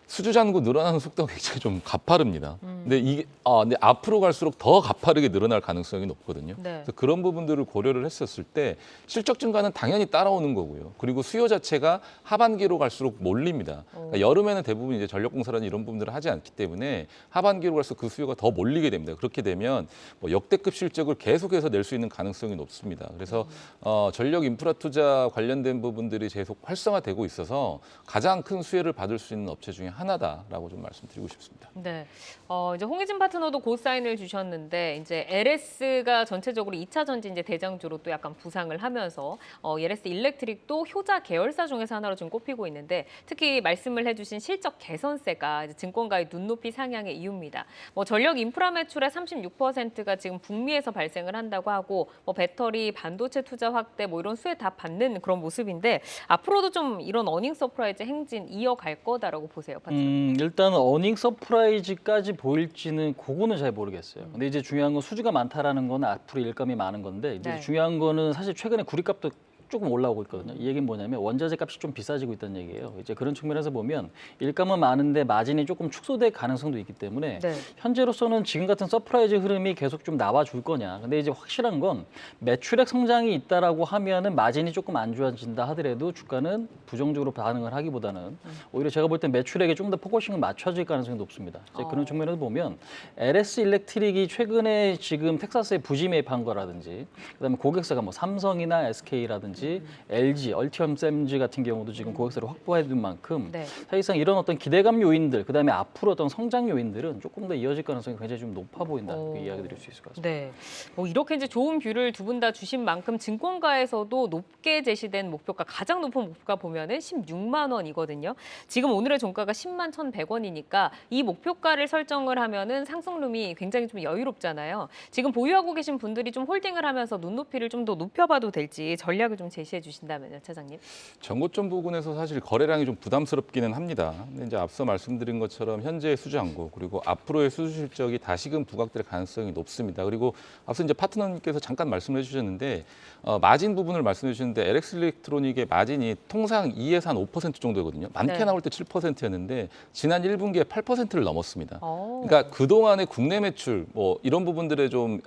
S3: 수주 잔고 늘어나는 속도가 굉장히 좀 가파릅니다. 근데 앞으로 갈수록 더 가파르게 늘어날 가능성이 높거든요.
S1: 네.
S3: 그래서 그런 부분들을 고려를 했었을 때 실적 증가는 당연히 따라오는 거고요. 그리고 수요 자체가 하반기로 갈수록 몰립니다. 그러니까 여름에는 대부분 이제 전력공사라는 이런 부분들을 하지 않기 때문에 하반기로 갈수록 그 수요가 더 몰리게 됩니다. 그렇게 되면 뭐 역대급 실적을 계속해서 낼 수 있는 가능성이 높습니다. 그래서 전력 인프라 투자 관련된 부분들이 계속 활성화되고 있어서 가장 큰 수혜를 받을 수 있는 업체 중에 하나다라고 좀 말씀드리고 싶습니다.
S1: 네. 이제 홍희진 파트너도 고사인을 주셨는데 이제 LS가 전체적으로 2차 전지 이제 대장주로 또 약간 부상을 하면서 LS 일렉트릭도 효자 계열사 중에서 하나로 좀 꼽히고 있는데 특히 말씀을 해주신 실적 개선세가 이제 증권가의 눈높이 상향의 이유입니다. 뭐 전력 인프라 매출의 36%가 지금 북미에서 발생을 한다고 하고 뭐 배터리, 반도체 투자 확대 뭐 이런 수혜 다 받는 그런 모습인데 앞으로도 좀 이런 어닝 서프라이즈 행진 이어갈 거다라고 보세요.
S4: 일단 어닝 서프라이즈까지 보일지는 그거는 잘 모르겠어요. 근데 이제 중요한 건 수주가 많다라는 건 앞으로 일감이 많은 건데 이제
S1: 네.
S4: 중요한 거는 사실 최근에 구리값도 조금 올라오고 있거든요. 이 얘기는 뭐냐면 원자재 값이 좀 비싸지고 있다는 얘기예요. 이제 그런 측면에서 보면 일감은 많은데 마진이 조금 축소될 가능성도 있기 때문에
S1: 네.
S4: 현재로서는 지금 같은 서프라이즈 흐름이 계속 좀 나와줄 거냐. 근데 이제 확실한 건 매출액 성장이 있다라고 하면은 마진이 조금 안 좋아진다 하더라도 주가는 부정적으로 반응을 하기보다는 오히려 제가 볼 때 매출액에 좀 더 포커싱을 맞춰질 가능성이 높습니다. 이제 그런 측면에서 보면 LS 일렉트릭이 최근에 지금 텍사스에 부지 매입한 거라든지 그다음에 고객사가 뭐 삼성이나 SK라든지 LG, 얼티엄 샘즈 같은 경우도 지금 고객사를 확보해둔 만큼
S1: 네.
S4: 사실상 이런 어떤 기대감 요인들, 그다음에 앞으로 어떤 성장 요인들은 조금 더 이어질 가능성이 굉장히 좀 높아 보인다 이렇게 이야기 드릴 수 있을 것 같습니다.
S1: 네. 이렇게 이제 좋은 뷰를 두 분 다 주신 만큼 증권가에서도 높게 제시된 목표가 가장 높은 목표가 보면은 16만 원이거든요. 지금 오늘의 종가가 10만 1,100원이니까 이 목표가를 설정을 하면은 상승룸이 굉장히 좀 여유롭잖아요. 지금 보유하고 계신 분들이 좀 홀딩을 하면서 눈높이를 좀 더 높여봐도 될지 전략을 좀 제시해 주신다면요, 차장님.
S3: 전고점 부근에서 사실 거래량이 좀 부담스럽기는 합니다. 근데 이제 앞서 말씀드린 것처럼 현재의 수주 잔고 그리고 앞으로의 수주 실적이 다시금 부각될 가능성이 높습니다. 그리고 앞서 이제 파트너님께서 잠깐 말씀해 주셨는데 마진 부분을 말씀해 주셨는데 LS 일렉트로닉의 마진이 통상 2에서 한 5% 정도거든요. 많게
S1: 네.
S3: 나올 때 7%였는데 지난 1분기에 8%를 넘었습니다.
S1: 오.
S3: 그러니까 그동안의 국내 매출 뭐 이런 부분들에 좀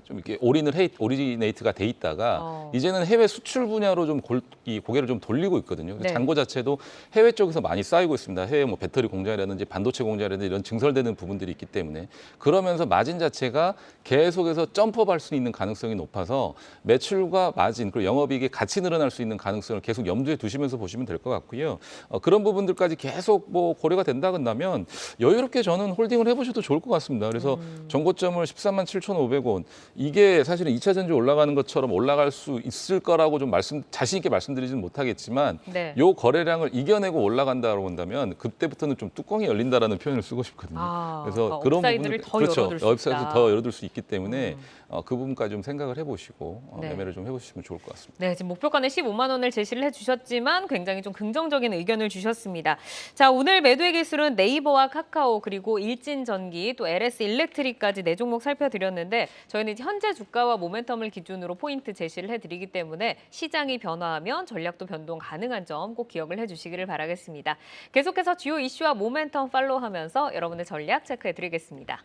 S3: 이렇게 오리지네이트가 돼 있다가 이제는 해외 수출 분야로 좀 이 고개를 좀 돌리고 있거든요.
S1: 네.
S3: 잔고 자체도 해외 쪽에서 많이 쌓이고 있습니다. 해외 뭐 배터리 공장이라든지 반도체 공장이라든지 이런 증설되는 부분들이 있기 때문에 그러면서 마진 자체가 계속해서 점프할 수 있는 가능성이 높아서 매출과 마진 그리고 영업이익이 같이 늘어날 수 있는 가능성을 계속 염두에 두시면서 보시면 될 것 같고요. 그런 부분들까지 계속 뭐 고려가 된다 한다면 여유롭게 저는 홀딩을 해보셔도 좋을 것 같습니다. 그래서 전고점을 13만 7,500원 이게 사실은 2차 전지 올라가는 것처럼 올라갈 수 있을 거라고 좀 자신 있게 말씀드리지는 못하겠지만
S1: 네.
S3: 요 거래량을 이겨내고 올라간다고 한다면 그때부터는 좀 뚜껑이 열린다라는 표현을 쓰고 싶거든요.
S1: 그래서 그런 업사이드를 더 열어둘 수
S3: 업사이드
S1: 있다.
S3: 더 열어둘 수 있기 때문에 그 부분까지 좀 생각을 해보시고
S1: 네.
S3: 매매를 좀 해보시면 좋을 것 같습니다.
S1: 네, 지금 목표가는 15만 원을 제시를 해주셨지만 굉장히 좀 긍정적인 의견을 주셨습니다. 자, 오늘 매도의 기술은 네이버와 카카오 그리고 일진전기 또 LS 일렉트릭까지 네 종목 살펴드렸는데 저희는 이제 현재 주가와 모멘텀을 기준으로 포인트 제시를 해드리기 때문에 때문에 시장이 변화하면 전략도 변동 가능한 점 꼭 기억을 해주시기를 바라겠습니다. 계속해서 주요 이슈와 모멘텀 팔로우하면서 여러분의 전략 체크해드리겠습니다.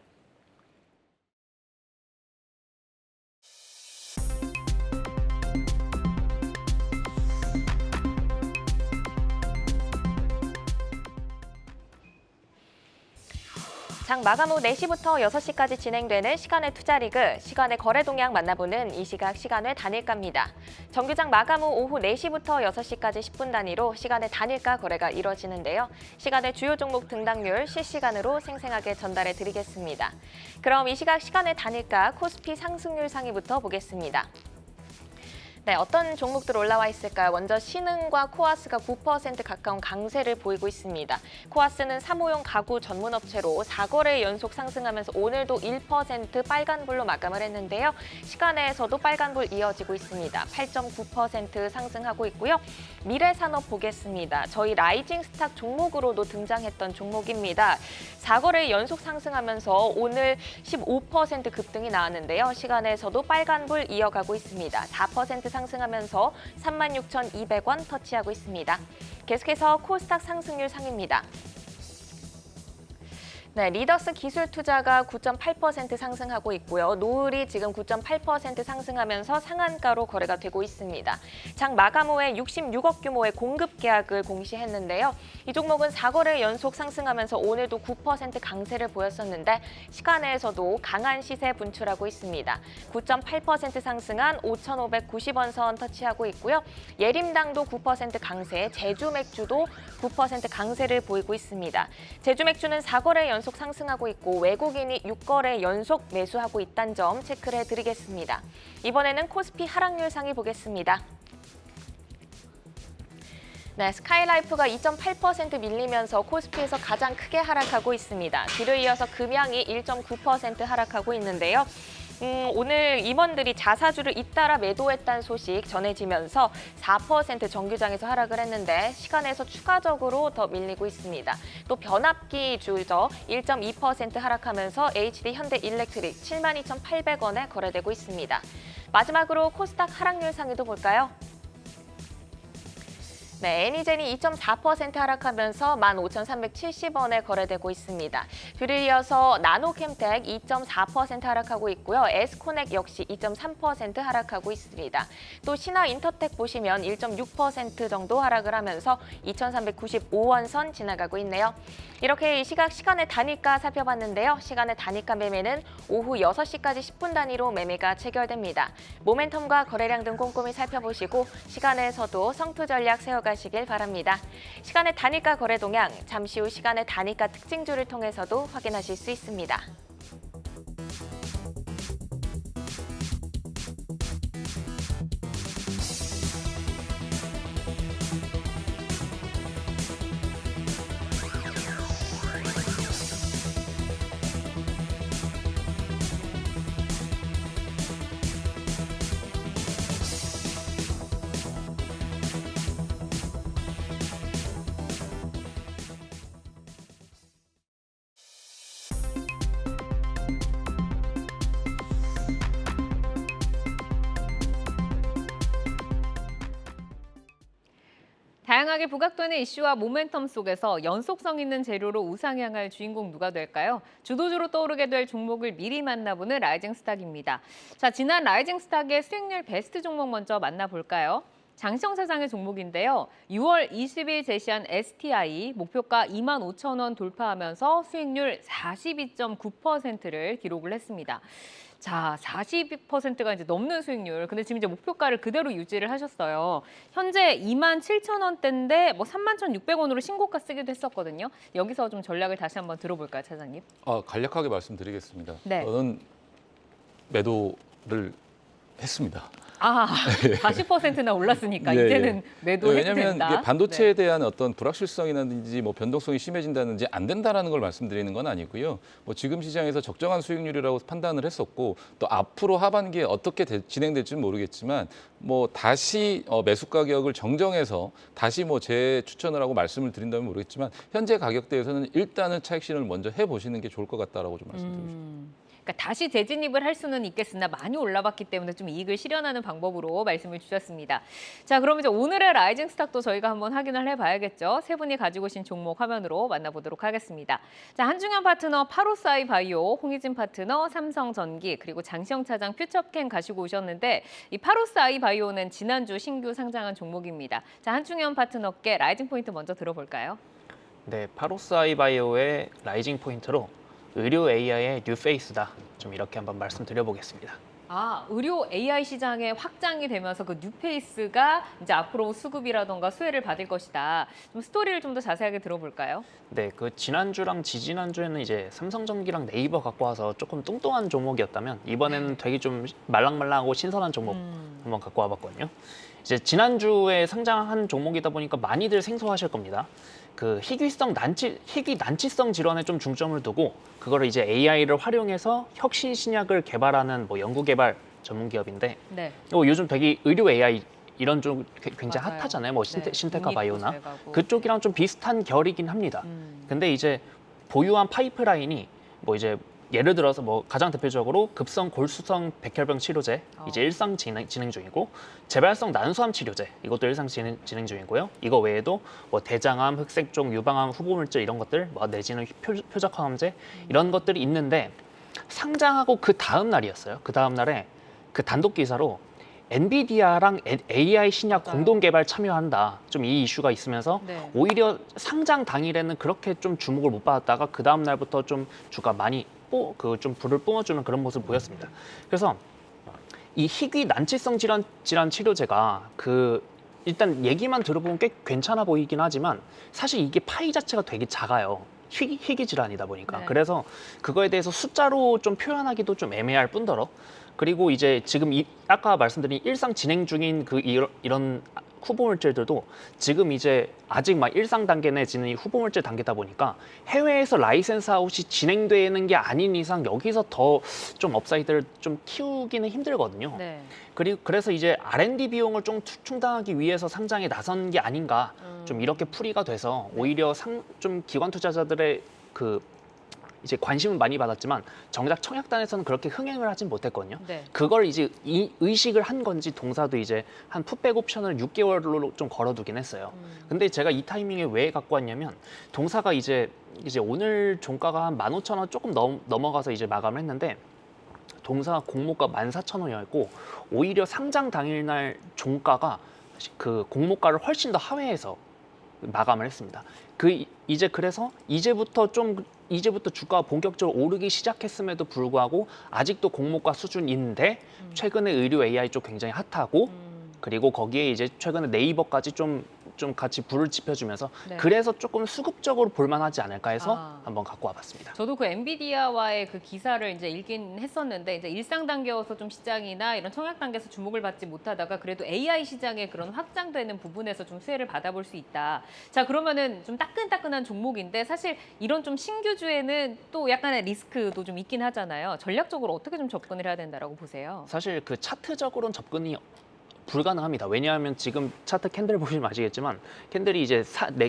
S2: 장 마감 후 4시부터 6시까지 진행되는 시간의 투자리그, 시간의 거래 동향 만나보는 이 시각 시간의 단일가입니다. 정규장 마감 후 오후 4시부터 6시까지 10분 단위로 시간의 단일가 거래가 이뤄지는데요. 시간의 주요 종목 등락률 실시간으로 생생하게 전달해 드리겠습니다. 그럼 이 시각 시간의 단일가 코스피 상승률 상위부터 보겠습니다. 네, 어떤 종목들 올라와 있을까요? 먼저 신흥과 코아스가 9% 가까운 강세를 보이고 있습니다. 코아스는 사무용 가구 전문 업체로 4거래 연속 상승하면서 오늘도 1% 빨간불로 마감을 했는데요. 시간에서도 빨간불 이어지고 있습니다. 8.9% 상승하고 있고요. 미래산업 보겠습니다. 저희 라이징 스탁 종목으로도 등장했던 종목입니다. 4거래 연속 상승하면서 오늘 15% 급등이 나왔는데요. 시간에서도 빨간불 이어가고 있습니다. 4% 상승하면서 36,200원 터치하고 있습니다. 계속해서 코스닥 상승률 상입니다. 네, 리더스 기술투자가 9.8% 상승하고 있고요. 노을이 지금 9.8% 상승하면서 상한가로 거래가 되고 있습니다. 장 마감 후에 66억 규모의 공급 계약을 공시했는데요. 이 종목은 4거래 연속 상승하면서 오늘도 9% 강세를 보였었는데 시간에서도 강한 시세 분출하고 있습니다. 9.8% 상승한 5,590원 선 터치하고 있고요. 예림당도 9% 강세, 제주맥주도 9% 강세를 보이고 있습니다. 제주맥주는 4거래 연속 상승하고 있고 외국인이 6거래 연속 매수하고 있다는 점 체크를 해드리겠습니다. 이번에는 코스피 하락률 상위 보겠습니다. 네, 스카이라이프가 2.8% 밀리면서 코스피에서 가장 크게 하락하고 있습니다. 뒤를 이어서 금양이 1.9% 하락하고 있는데요. 오늘 임원들이 자사주를 잇따라 매도했다는 소식 전해지면서 4% 정규장에서 하락을 했는데 시간에서 추가적으로 더 밀리고 있습니다. 또 변압기 주죠. 1.2% 하락하면서 HD 현대일렉트릭 72,800원에 거래되고 있습니다. 마지막으로 코스닥 하락률 상위도 볼까요? 네, 애니젠이 2.4% 하락하면서 15,370원에 거래되고 있습니다. 뒤를 이어서 나노캠텍 2.4% 하락하고 있고요. 에스코넥 역시 2.3% 하락하고 있습니다. 또 신화인터텍 보시면 1.6% 정도 하락을 하면서 2,395원 선 지나가고 있네요. 이렇게 이 시각 시간의 단위가 살펴봤는데요. 시간의 단위가 매매는 오후 6시까지 10분 단위로 매매가 체결됩니다. 모멘텀과 거래량 등 꼼꼼히 살펴보시고 시간에서도 성투 전략 세워가시길 바랍니다. 시간의 단위가 거래 동향, 잠시 후 시간의 단위가 특징주를 통해서도 확인하실 수 있습니다.
S1: 다양하게 부각되는 이슈와 모멘텀 속에서 연속성 있는 재료로 우상향할 주인공 누가 될까요? 주도주로 떠오르게 될 종목을 미리 만나보는 라이징 스탁입니다. 자, 지난 라이징 스탁의 수익률 베스트 종목 먼저 만나볼까요? 장시영 사장의 종목인데요. 6월 20일 제시한 STI 목표가 25,000원 돌파하면서 수익률 42.9%를 기록을 했습니다. 자, 40%가 이제 넘는 수익률. 근데 지금 이제 목표가를 그대로 유지를 하셨어요. 현재 27,000원대인데 뭐 31,600원으로 신고가 쓰기도 했었거든요. 여기서 좀 전략을 다시 한번 들어볼까요, 차장님?
S3: 간략하게 말씀드리겠습니다.
S1: 네.
S3: 저는 매도를 했습니다.
S1: 40%나 올랐으니까
S3: 예,
S1: 이제는 매도해도
S3: 왜냐하면
S1: 된다.
S3: 이게 반도체에
S1: 네.
S3: 대한 어떤 불확실성이라든지 뭐 변동성이 심해진다든지 안 된다라는 걸 말씀드리는 건 아니고요. 뭐 지금 시장에서 적정한 수익률이라고 판단을 했었고 또 앞으로 하반기에 어떻게 진행될지는 모르겠지만 뭐 다시 매수 가격을 정정해서 다시 뭐 재추천을 하고 말씀을 드린다면 모르겠지만 현재 가격대에서는 일단은 차익 실현을 먼저 해보시는 게 좋을 것 같다라고 좀 말씀드리고 싶습니다.
S1: 그러니까 다시 재진입을 할 수는 있겠으나 많이 올라봤기 때문에 좀 이익을 실현하는 방법으로 말씀을 주셨습니다. 자, 그럼 이제 오늘의 라이징 스탁도 저희가 한번 확인을 해봐야겠죠. 세 분이 가지고 오신 종목 화면으로 만나보도록 하겠습니다. 자, 한중현 파트너 파로사이 바이오, 홍희진 파트너 삼성전기, 그리고 장시영 차장 퓨처캠 가지고 오셨는데 이 파로사이 바이오는 지난주 신규 상장한 종목입니다. 자, 한중현 파트너께 라이징 포인트 먼저 들어볼까요?
S5: 네, 파로사이바이오의 라이징 포인트로 의료 AI의 뉴페이스다. 좀 이렇게 한번 말씀드려보겠습니다.
S1: 아, 의료 AI 시장에 확장이 되면서 그 뉴페이스가 이제 앞으로 수급이라던가 수혜를 받을 것이다. 좀 스토리를 좀 더 자세하게 들어볼까요?
S5: 네, 그 지난주랑 지지난주에는 이제 삼성전기랑 네이버 갖고 와서 조금 뚱뚱한 종목이었다면 이번에는 되게 좀 말랑말랑하고 신선한 종목 한번 갖고 와봤거든요. 이제 지난주에 상장한 종목이다 보니까 많이들 생소하실 겁니다. 그 희귀 난치성 질환에 좀 중점을 두고 그거를 이제 AI를 활용해서 혁신 신약을 개발하는 뭐 연구개발 전문 기업인데
S1: 네.
S5: 요즘 되게 의료 AI 이런 쪽 굉장히
S1: 맞아요.
S5: 핫하잖아요. 뭐
S1: 네,
S5: 신테카
S1: 국립도
S5: 바이오나
S1: 잘 가고.
S5: 그쪽이랑 좀 비슷한 결이긴 합니다. 근데 이제 보유한 파이프라인이 뭐 이제 예를 들어서 뭐 가장 대표적으로 급성 골수성 백혈병 치료제 이제 일상 진행 중이고 재발성 난소암 치료제 이것도 일상 진행 중이고요. 이거 외에도 뭐 대장암, 흑색종, 유방암, 후보물질 이런 것들 뭐 내지는 표적항암제 이런 것들이 있는데 상장하고 그 다음 날이었어요. 그 다음 날에 그 단독 기사로 엔비디아랑 AI 신약
S1: 맞아요.
S5: 공동 개발 참여한다. 좀 이 이슈가 있으면서
S1: 네.
S5: 오히려 상장 당일에는 그렇게 좀 주목을 못 받았다가 그 다음 날부터 좀 주가 많이 좀 불을 뿜어주는 그런 모습을 보였습니다. 그래서 이 희귀 난치성 질환 치료제가 일단 얘기만 들어보면 꽤 괜찮아 보이긴 하지만 사실 이게 파이 자체가 되게 작아요. 희귀 질환이다 보니까.
S1: 네.
S5: 그래서 그거에 대해서 숫자로 좀 표현하기도 좀 애매할 뿐더러 그리고 이제 지금 아까 말씀드린 일상 진행 중인 이런 후보물질들도 지금 이제 아직 막 일상 단계 내지는 이 후보물질 단계다 보니까 해외에서 라이센스 아웃이 진행되는 게 아닌 이상 여기서 더 좀 업사이드를 좀 키우기는 힘들거든요.
S1: 네.
S5: 그래서 이제 R&D 비용을 좀 충당하기 위해서 상장에 나선 게 아닌가 좀 이렇게 풀이가 돼서 오히려 좀 기관 투자자들의 이제 관심은 많이 받았지만 정작 청약단에서는 그렇게 흥행을 하진 못했거든요.
S1: 네.
S5: 그걸 이제 의식을 한 건지 동사도 이제 한 풋백 옵션을 6개월로 좀 걸어두긴 했어요. 근데 제가 이 타이밍에 왜 갖고 왔냐면 동사가 이제 오늘 종가가 한 15,000원 조금 넘어가서 이제 마감을 했는데 동사 공모가 14,000원이었고 오히려 상장 당일날 종가가 그 공모가를 훨씬 더 하회해서 마감을 했습니다. 그래서 이제부터 주가가 본격적으로 오르기 시작했음에도 불구하고 아직도 공모가 수준인데 최근에 의료 AI 쪽 굉장히 핫하고 그리고 거기에 이제 최근에 네이버까지 좀 같이 불을 지펴주면서
S1: 네.
S5: 그래서 조금 수급적으로 볼만하지 않을까 해서 한번 갖고 와봤습니다.
S1: 저도 그 엔비디아와의 그 기사를 이제 읽긴 했었는데 이제 일상 단계여서 좀 시장이나 이런 청약 단계에서 주목을 받지 못하다가 그래도 AI 시장의 그런 확장되는 부분에서 좀 수혜를 받아볼 수 있다. 자, 그러면은 좀 따끈따끈한 종목인데 사실 이런 좀 신규주에는 또 약간의 리스크도 좀 있긴 하잖아요. 전략적으로 어떻게 좀 접근을 해야 된다라고 보세요?
S5: 사실 그 차트적으로는 접근이 불가능합니다. 왜냐하면 지금 차트 캔들 보시면 아시겠지만 캔들이 이제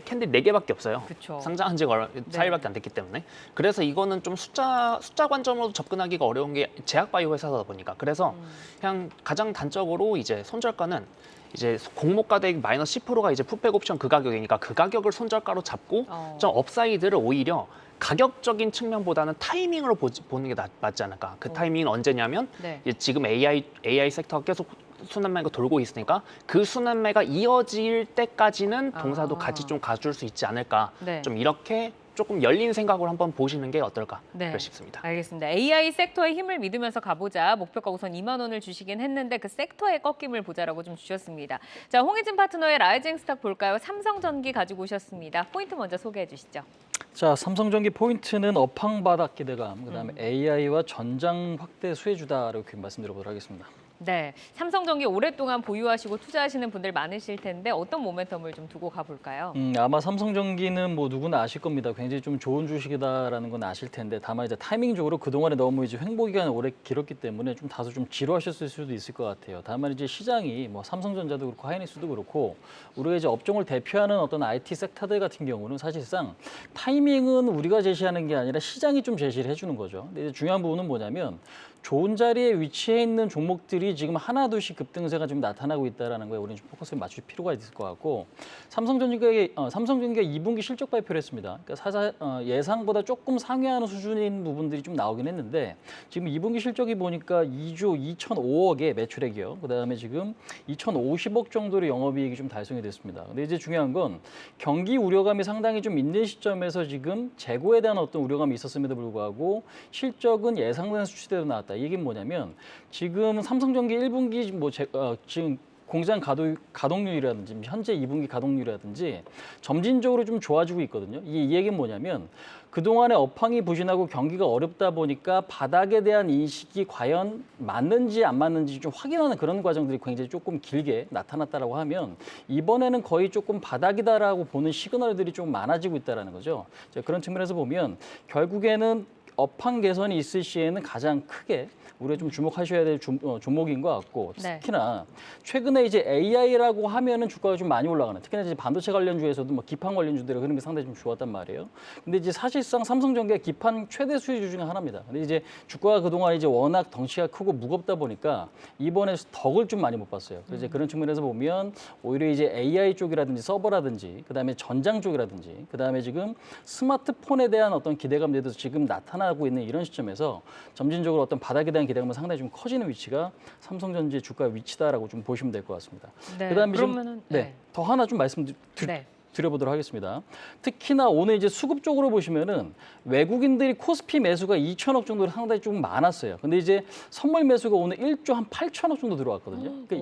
S5: 캔들 4개밖에 없어요.
S1: 그쵸.
S5: 상장한 지가 4일밖에 안 됐기 때문에. 그래서 이거는 좀 숫자 관점으로 접근하기가 어려운 게 제약바이오 회사다 보니까. 그래서 그냥 가장 단적으로 이제 손절가는 이제 공모가 대비 마이너스 10%가 이제 풋백 옵션 그 가격이니까 그 가격을 손절가로 잡고 좀 업사이드를 오히려 가격적인 측면보다는 타이밍으로 보는 게 맞지 않을까. 그 타이밍은 언제냐면
S1: 네.
S5: 이제 지금 AI 섹터가 계속 순환매가 돌고 있으니까 그 순환매가 이어질 때까지는 동사도 같이 좀 가줄 수 있지 않을까.
S1: 네.
S5: 좀 이렇게 조금 열린 생각으로 한번 보시는 게 어떨까
S1: 네.
S5: 싶습니다.
S1: 알겠습니다. AI 섹터의 힘을 믿으면서 가보자. 목표가 우선 2만 원을 주시긴 했는데 그 섹터의 꺾임을 보자라고 좀 주셨습니다. 자, 홍희진 파트너의 라이징 스탁 볼까요? 삼성전기 가지고 오셨습니다. 포인트 먼저 소개해 주시죠.
S4: 자, 삼성전기 포인트는 업황 바닥 기대감, 그다음에 AI와 전장 확대 수혜주다 이렇게 말씀드려보도록 하겠습니다.
S1: 네, 삼성전기 오랫동안 보유하시고 투자하시는 분들 많으실 텐데 어떤 모멘텀을 좀 두고 가볼까요?
S4: 아마 삼성전기는 뭐 누구나 아실 겁니다. 굉장히 좀 좋은 주식이다라는 건 아실 텐데 다만 이제 타이밍적으로 그동안에 너무 이제 횡보 기간이 오래 길었기 때문에 좀 다소 좀 지루하셨을 수도 있을 것 같아요. 다만 이제 시장이 뭐 삼성전자도 그렇고 하이닉스도 그렇고 우리가 이제 업종을 대표하는 어떤 IT 섹터들 같은 경우는 사실상 타이밍은 우리가 제시하는 게 아니라 시장이 좀 제시를 해주는 거죠. 근데 이제 중요한 부분은 뭐냐면 좋은 자리에 위치해 있는 종목들이 지금 하나둘씩 급등세가 좀 나타나고 있다는 거에 우리는 좀 포커스를 맞출 필요가 있을 것 같고 삼성전기가 2분기 실적 발표를 했습니다. 그러니까 예상보다 조금 상회하는 수준인 부분들이 좀 나오긴 했는데 지금 2분기 실적이 보니까 2조 2,005억의 매출액이요. 그다음에 지금 2,050억 정도의 영업이익이 좀 달성이 됐습니다. 근데 이제 중요한 건 경기 우려감이 상당히 좀 있는 시점에서 지금 재고에 대한 어떤 우려감이 있었음에도 불구하고 실적은 예상된 수치대로 나왔다. 이 얘기는 뭐냐면 지금 삼성전기 1분기 지금 공장 가동률이라든지 현재 2분기 가동률이라든지 점진적으로 좀 좋아지고 있거든요. 이 얘기는 뭐냐면 그동안에 업황이 부진하고 경기가 어렵다 보니까 바닥에 대한 인식이 과연 맞는지 안 맞는지 좀 확인하는 그런 과정들이 굉장히 조금 길게 나타났다라고 하면 이번에는 거의 조금 바닥이다라고 보는 시그널들이 좀 많아지고 있다는 거죠. 그런 측면에서 보면 결국에는 업황 개선이 있을 시에는 가장 크게 우리가 좀 주목하셔야 될 종목인 것 같고
S1: 네.
S4: 특히나 최근에 이제 AI라고 하면은 주가가 좀 많이 올라가는 특히나 이제 반도체 관련주에서도 뭐 기판 관련주들이 흐름이 상당히 좀 좋았단 말이에요. 근데 이제 사실상 삼성전기가 기판 최대 수혜주 중에 하나입니다. 근데 이제 주가가 그동안 이제 워낙 덩치가 크고 무겁다 보니까 이번에 덕을 좀 많이 못 봤어요. 그래서 이제 그런 측면에서 보면 오히려 이제 AI 쪽이라든지 서버라든지 그다음에 전장 쪽이라든지 그다음에 지금 스마트폰에 대한 어떤 기대감들도 지금 나타나고 있는 이런 시점에서 점진적으로 어떤 바닥에 대한 기대감은 상당히 좀 커지는 위치가 삼성전지의 주가 위치다라고 좀 보시면 될 것 같습니다.
S1: 네,
S4: 그다음에
S1: 그러면은
S4: 더 하나 좀 드려보도록 하겠습니다. 특히나 오늘 이제 수급 쪽으로 보시면은 외국인들이 코스피 매수가 2천억 정도로 상당히 좀 많았어요. 근데 이제 선물 매수가 오늘 1조 한 8천억 정도 들어왔거든요. 그러니까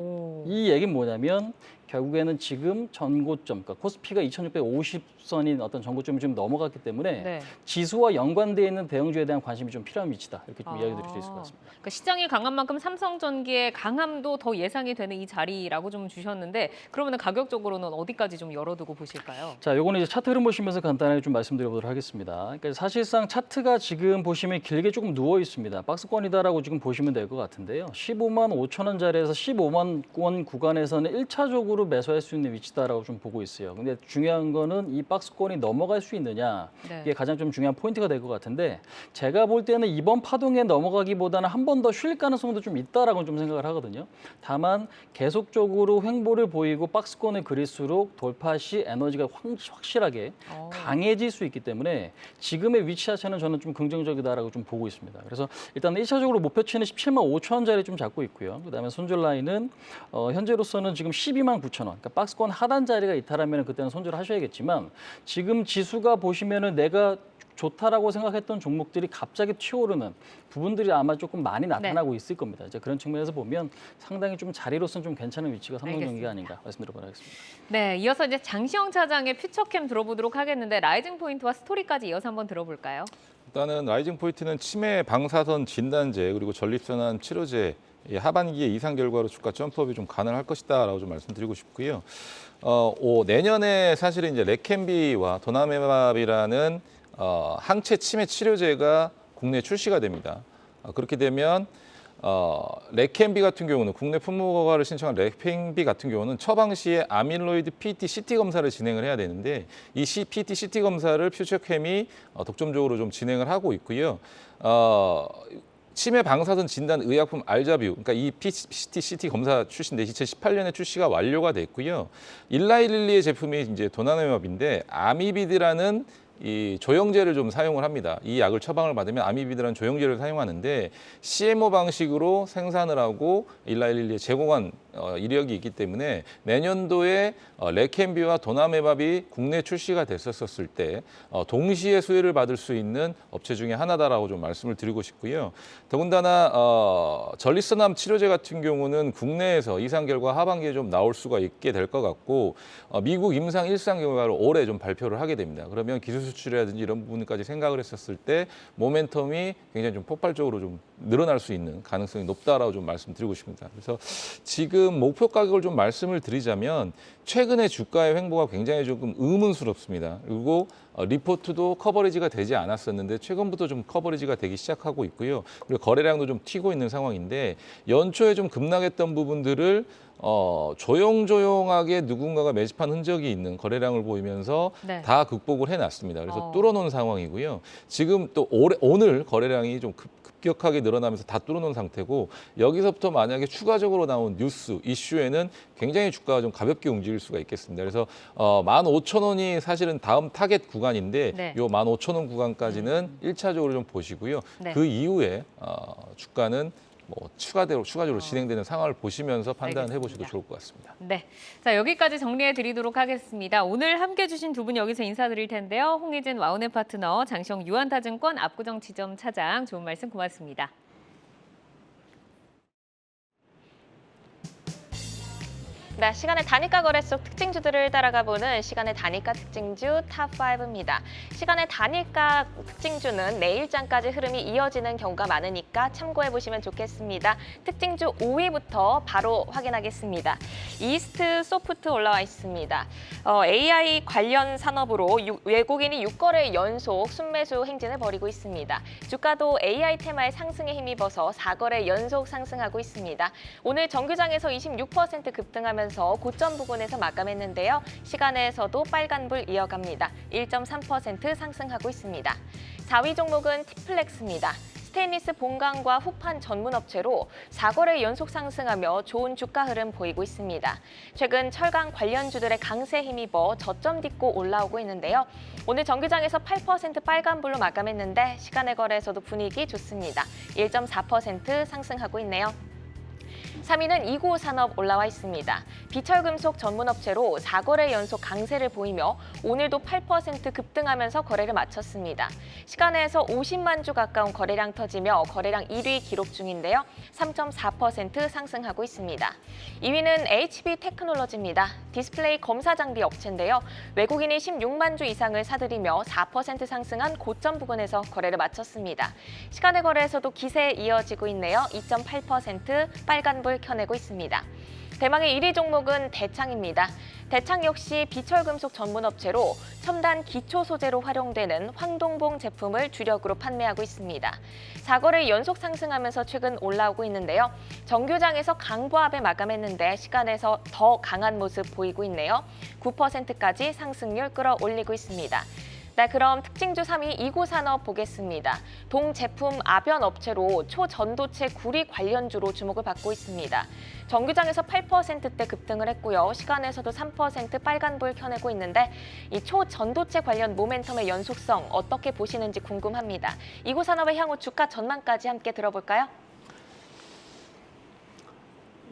S4: 이 얘기는 뭐냐면 결국에는 지금 전고점, 그러니까 코스피가 2,650선인 어떤 전고점이 좀 넘어갔기 때문에
S1: 네.
S4: 지수와 연관되어 있는 대형주에 대한 관심이 좀 필요한 위치다. 이렇게 좀 이야기 드릴 수 있을 것 같습니다.
S1: 그러니까 시장이 강한 만큼 삼성전기의 강함도 더 예상이 되는 이 자리라고 좀 주셨는데 그러면 가격적으로는 어디까지 좀 열어두고 보실까요?
S4: 자, 요거는 이제 차트 흐름 보시면서 간단하게 좀 말씀드려보도록 하겠습니다. 그러니까 사실상 차트가 지금 보시면 길게 조금 누워 있습니다. 박스권이다라고 지금 보시면 될 것 같은데요. 15만 5천 원짜리에서 15만 원 구간에서는 1차적으로 매수할 수 있는 위치다라고 좀 보고 있어요. 근데 중요한 거는 이 박스권이 넘어갈 수 있느냐
S1: 네.
S4: 이게 가장 좀 중요한 포인트가 될 것 같은데 제가 볼 때는 이번 파동에 넘어가기보다는 한 번 더 쉴 가능성도 좀 있다라고 좀 생각을 하거든요. 다만 계속적으로 횡보를 보이고 박스권을 그릴수록 돌파 시 에너지가 확실하게 강해질 수 있기 때문에 지금의 위치 자체는 저는 좀 긍정적이다라고 좀 보고 있습니다. 그래서 일단 1차적으로 목표치는 17만 5천 원짜리 좀 잡고 있고요. 그다음에 손절 라인은 현재로서는 지금 12만 9천 원. 그러니까 박스권 하단 자리가 이탈하면 그때는 손절을 하셔야겠지만 지금 지수가 보시면은 내가 좋다라고 생각했던 종목들이 갑자기 튀어오르는 부분들이 아마 조금 많이 나타나고 있을 겁니다. 이제 그런 측면에서 보면 상당히 좀 자리로서는 좀 괜찮은 위치가 삼성전기가 아닌가 말씀드려보도록 하겠습니다.
S1: 네, 이어서 이제 장시영 차장의 퓨처캠 들어보도록 하겠는데 라이징 포인트와 스토리까지 이어서 한번 들어볼까요?
S3: 일단은 라이징 포인트는 치매 방사선 진단제 그리고 전립선암 치료제 하반기에 이상 결과로 주가 점프업이 좀 가능할 것이다라고 좀 말씀드리고 싶고요. 내년에 사실은 이제 레캠비와 도나메밥이라는 항체 치매 치료제가 국내에 출시가 됩니다. 그렇게 되면 레캠비 같은 경우는 국내 품목허가를 신청한 레캠비 같은 경우는 처방 시에 아밀로이드 PET-CT 검사를 진행을 해야 되는데 이 PET-CT 검사를 퓨처캠이 독점적으로 좀 진행을 하고 있고요. 치매 방사선 진단 의약품 알자뷰, 그러니까 이 PET-CT 검사 출시인데 2018년에 출시가 완료가 됐고요. 일라이릴리의 제품이 이제 도나네맙인데 아미비드라는 이 조영제를 좀 사용을 합니다. 이 약을 처방을 받으면 아미비드라는 조영제를 사용하는데 CMO 방식으로 생산을 하고 일라이릴리에 제공한 이력이 있기 때문에 내년도에 레캠비와 도나메밥이 국내 출시가 됐었을 때 동시에 수혜를 받을 수 있는 업체 중에 하나다라고 좀 말씀을 드리고 싶고요. 더군다나 전립선암 치료제 같은 경우는 국내에서 이상 결과 하반기에 좀 나올 수가 있게 될 것 같고 미국 임상 1상 결과를 올해 좀 발표를 하게 됩니다. 그러면 기술 수출이라든지 이런 부분까지 생각을 했었을 때 모멘텀이 굉장히 좀 폭발적으로 좀 늘어날 수 있는 가능성이 높다라고 좀 말씀드리고 싶습니다. 그래서 지금 목표 가격을 좀 말씀을 드리자면 최근에 주가의 횡보가 굉장히 조금 의문스럽습니다. 그리고 리포트도 커버리지가 되지 않았었는데 최근부터 좀 커버리지가 되기 시작하고 있고요. 그리고 거래량도 좀 튀고 있는 상황인데 연초에 좀 급락했던 부분들을 조용조용하게 누군가가 매집한 흔적이 있는 거래량을 보이면서
S1: 네.
S3: 다 극복을 해놨습니다. 그래서 뚫어놓은 상황이고요. 지금 또 오늘 거래량이 좀 급격하게 늘어나면서 다 뚫어놓은 상태고 여기서부터 만약에 추가적으로 나온 뉴스, 이슈에는 굉장히 주가가 좀 가볍게 움직일 수가 있겠습니다. 그래서 15,000원이 사실은 다음 타겟 구간인데
S1: 네.
S3: 요 15,000원 구간까지는 1차적으로 좀 보시고요.
S1: 네.
S3: 그 이후에 주가는 뭐 추가적으로 진행되는 상황을 보시면서 판단해 보셔도
S1: 알겠습니다.
S3: 좋을 것 같습니다.
S1: 네. 자, 여기까지 정리해 드리도록 하겠습니다. 오늘 함께 해주신 두 분 여기서 인사드릴 텐데요. 홍희진 와우넷 파트너, 장시영 유한타증권 압구정 지점 차장, 좋은 말씀 고맙습니다.
S2: 네, 시간의 단일가 거래 속 특징주들을 따라가보는 시간의 단일가 특징주 탑5입니다. 시간의 단일가 특징주는 내일장까지 흐름이 이어지는 경우가 많으니까 참고해보시면 좋겠습니다. 특징주 5위부터 바로 확인하겠습니다. 이스트 소프트 올라와 있습니다. AI 관련 산업으로 외국인이 6거래 연속 순매수 행진을 벌이고 있습니다. 주가도 AI 테마의 상승에 힘입어서 4거래 연속 상승하고 있습니다. 오늘 정규장에서 26% 급등하면서 고점 부근에서 마감했는데요. 시간에서도 빨간불 이어갑니다. 1.3% 상승하고 있습니다. 4위 종목은 티플렉스입니다. 스테인리스 본강과 후판 전문 업체로 4거래 연속 상승하며 좋은 주가 흐름 보이고 있습니다. 최근 철강 관련주들의 강세에 힘입어 저점 딛고 올라오고 있는데요. 오늘 정규장에서 8% 빨간불로 마감했는데 시간의 거래에서도 분위기 좋습니다. 1.4% 상승하고 있네요. 3위는 이고산업 올라와 있습니다. 비철금속 전문업체로 4거래 연속 강세를 보이며 오늘도 8% 급등하면서 거래를 마쳤습니다. 시간에서 50만 주 가까운 거래량 터지며 거래량 1위 기록 중인데요. 3.4% 상승하고 있습니다. 2위는 HB 테크놀로지입니다. 디스플레이 검사 장비 업체인데요. 외국인이 16만 주 이상을 사들이며 4% 상승한 고점 부근에서 거래를 마쳤습니다. 시간의 거래에서도 기세 이어지고 있네요. 2.8% 빨간불 켜내고 있습니다. 대망의 1위 종목은 대창입니다. 대창 역시 비철금속 전문업체로 첨단 기초 소재로 활용되는 황동봉 제품을 주력으로 판매하고 있습니다. 4거래 연속 상승하면서 최근 올라오고 있는데요. 정규장에서 강보합에 마감했는데 시간에서 더 강한 모습 보이고 있네요. 9%까지 상승률 끌어올리고 있습니다. 네, 그럼 특징주 3위 이고산업 보겠습니다. 동제품 아변 업체로 초전도체 구리 관련주로 주목을 받고 있습니다. 정규장에서 8%대 급등을 했고요. 시간에서도 3% 빨간불 켜내고 있는데 이 초전도체 관련 모멘텀의 연속성 어떻게 보시는지 궁금합니다. 이고산업의 향후 주가 전망까지 함께 들어볼까요?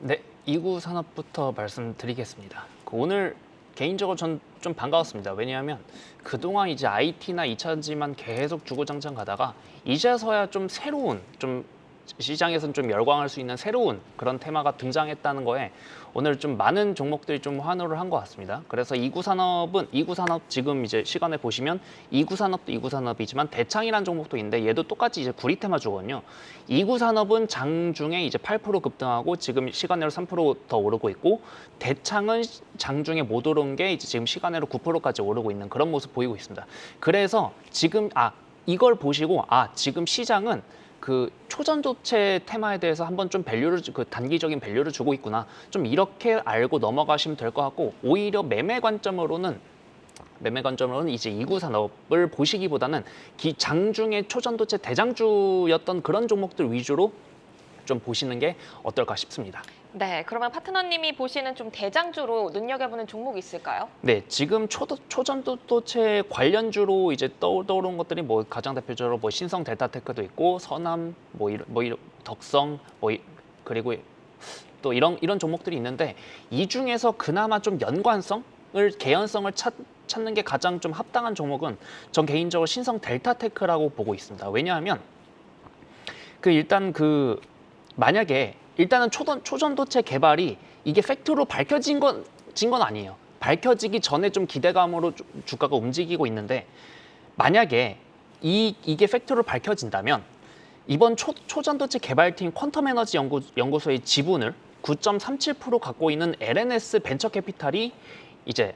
S5: 네, 이구산업부터 말씀드리겠습니다. 오늘 개인적으로 전 좀 반가웠습니다. 왜냐하면 그동안 이제 IT나 2차전지만 계속 주구장창 가다가 이제서야 좀 새로운, 좀 시장에서는 좀 열광할 수 있는 새로운 그런 테마가 등장했다는 거에 오늘 좀 많은 종목들이 좀 환호를 한 것 같습니다. 그래서 이구산업 지금 이제 시간에 보시면 이구산업도 이구산업이지만 대창이라는 종목도 있는데 얘도 똑같이 이제 구리 테마주거든요. 이구산업은 장중에 이제 8% 급등하고 지금 시간으로 3% 더 오르고 있고 대창은 장중에 못 오른 게 이제 지금 시간으로 9%까지 오르고 있는 그런 모습 보이고 있습니다. 그래서 지금 이걸 보시고 지금 시장은 그 초전도체 테마에 대해서 한번 좀 단기적인 밸류를 주고 있구나. 좀 이렇게 알고 넘어가시면 될 것 같고 오히려 매매 관점으로는 이제 이구산업을 보시기보다는 장중에 초전도체 대장주였던 그런 종목들 위주로 좀 보시는 게 어떨까 싶습니다.
S2: 네, 그러면 파트너님이 보시는 좀 대장주로 눈여겨보는 종목이 있을까요?
S5: 네, 지금 초전도체 관련주로 이제 떠오른 것들이 뭐 가장 대표적으로 뭐 신성 델타테크도 있고 서남 덕성 그리고 또 이런 종목들이 있는데 이 중에서 그나마 좀 개연성을 찾는 게 가장 좀 합당한 종목은 전 개인적으로 신성 델타테크라고 보고 있습니다. 왜냐하면 만약에 일단은 초전도체 개발이 이게 팩트로 밝혀진 건 아니에요. 밝혀지기 전에 좀 기대감으로 주가가 움직이고 있는데 만약에 이게 팩트로 밝혀진다면 이번 초전도체 개발팀 퀀텀 에너지 연구소의 지분을 9.37% 갖고 있는 LNS 벤처 캐피탈이 이제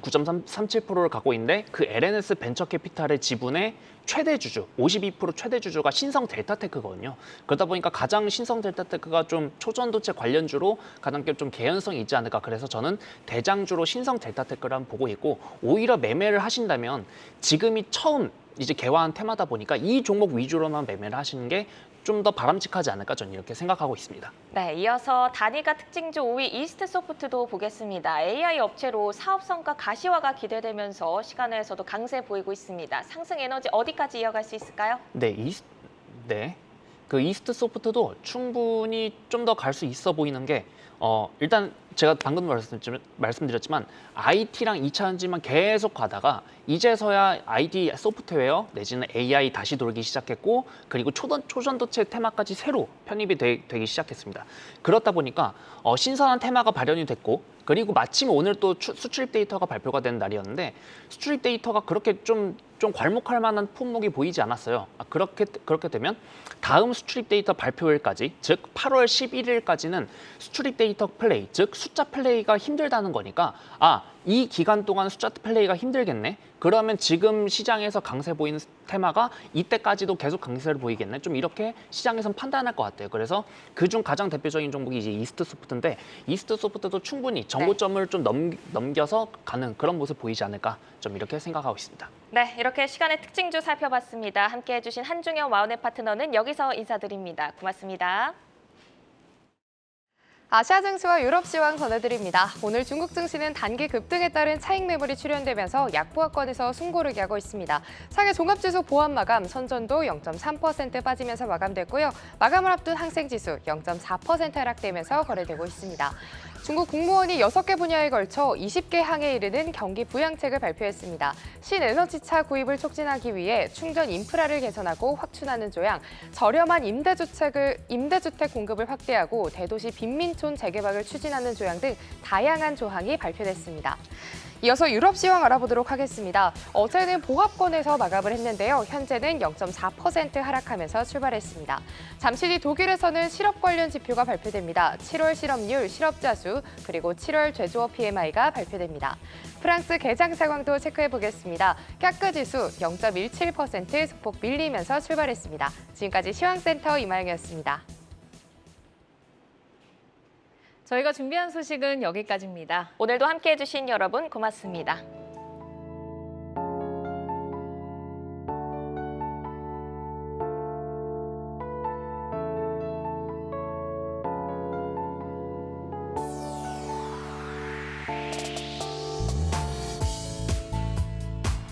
S5: 9.37%를 갖고 있는데 그 LNS 벤처 캐피탈의 지분의 최대 주주, 52% 최대 주주가 신성 델타테크거든요. 그러다 보니까 가장 신성 델타테크가 좀 초전도체 관련주로 가장 좀 개연성이 있지 않을까. 그래서 저는 대장주로 신성 델타테크를 한번 보고 있고, 오히려 매매를 하신다면 지금이 처음 이제 개화한 테마다 보니까 이 종목 위주로만 매매를 하시는 게 좀 더 바람직하지 않을까, 저는 이렇게 생각하고 있습니다.
S2: 네, 이어서 단위가 특징주 5위 이스트소프트도 보겠습니다. AI 업체로 사업성과 가시화가 기대되면서 시간에서도 강세 보이고 있습니다. 상승 에너지 어디까지 이어갈 수 있을까요?
S5: 네. 그 이스트 소프트도 충분히 좀 더 갈 수 있어 보이는 게 일단 제가 방금 말씀드렸지만 IT랑 2차 전지만 계속 가다가 이제서야 IT 소프트웨어 내지는 AI 다시 돌기 시작했고, 그리고 초전도체 테마까지 새로 편입이 되기 시작했습니다. 그렇다 보니까 신선한 테마가 발현이 됐고, 그리고 마침 오늘 또 수출입 데이터가 발표가 된 날이었는데 수출입 데이터가 그렇게 좀 괄목할 만한 품목이 보이지 않았어요. 그렇게 되면 다음 수출입 데이터 발표일까지, 즉 8월 11일까지는 수출입 데이터 플레이, 즉 숫자 플레이가 힘들다는 거니까 이 기간 동안 숫자 플레이가 힘들겠네. 그러면 지금 시장에서 강세 보이는 테마가 이때까지도 계속 강세를 보이겠네. 좀 이렇게 시장에선 판단할 것 같아요. 그래서 그중 가장 대표적인 종목이 이제 이스트 소프트인데, 이스트 소프트도 충분히 정고점을 좀 넘겨서 가는 그런 모습 보이지 않을까, 좀 이렇게 생각하고 있습니다.
S2: 네, 이렇게 시간의 특징주 살펴봤습니다. 함께해 주신 한중현 와운의 파트너는 여기서 인사드립니다. 고맙습니다.
S6: 아시아 증시와 유럽 시황 전해드립니다. 오늘 중국 증시는 단기 급등에 따른 차익 매물이 출현되면서 약보합권에서 숨고르기 하고 있습니다. 상해 종합지수 보합 마감 선전도 0.3% 빠지면서 마감됐고요. 마감을 앞둔 항생지수 0.4% 하락되면서 거래되고 있습니다. 중국 국무원이 6개 분야에 걸쳐 20개 항에 이르는 경기 부양책을 발표했습니다. 신에너지차 구입을 촉진하기 위해 충전 인프라를 개선하고 확충하는 조항, 저렴한 임대주택 공급을 확대하고 대도시 빈민촌 재개발을 추진하는 조항 등 다양한 조항이 발표됐습니다. 이어서 유럽 시황 알아보도록 하겠습니다. 어제는 보합권에서 마감을 했는데요. 현재는 0.4% 하락하면서 출발했습니다. 잠시 뒤 독일에서는 실업 관련 지표가 발표됩니다. 7월 실업률, 실업자 수, 그리고 7월 제조업 PMI가 발표됩니다. 프랑스 개장 상황도 체크해 보겠습니다. 깍그 지수 0.17% 소폭 밀리면서 출발했습니다. 지금까지 시황센터 이마영이었습니다.
S1: 저희가 준비한 소식은 여기까지입니다.
S2: 오늘도 함께해 주신 여러분 고맙습니다.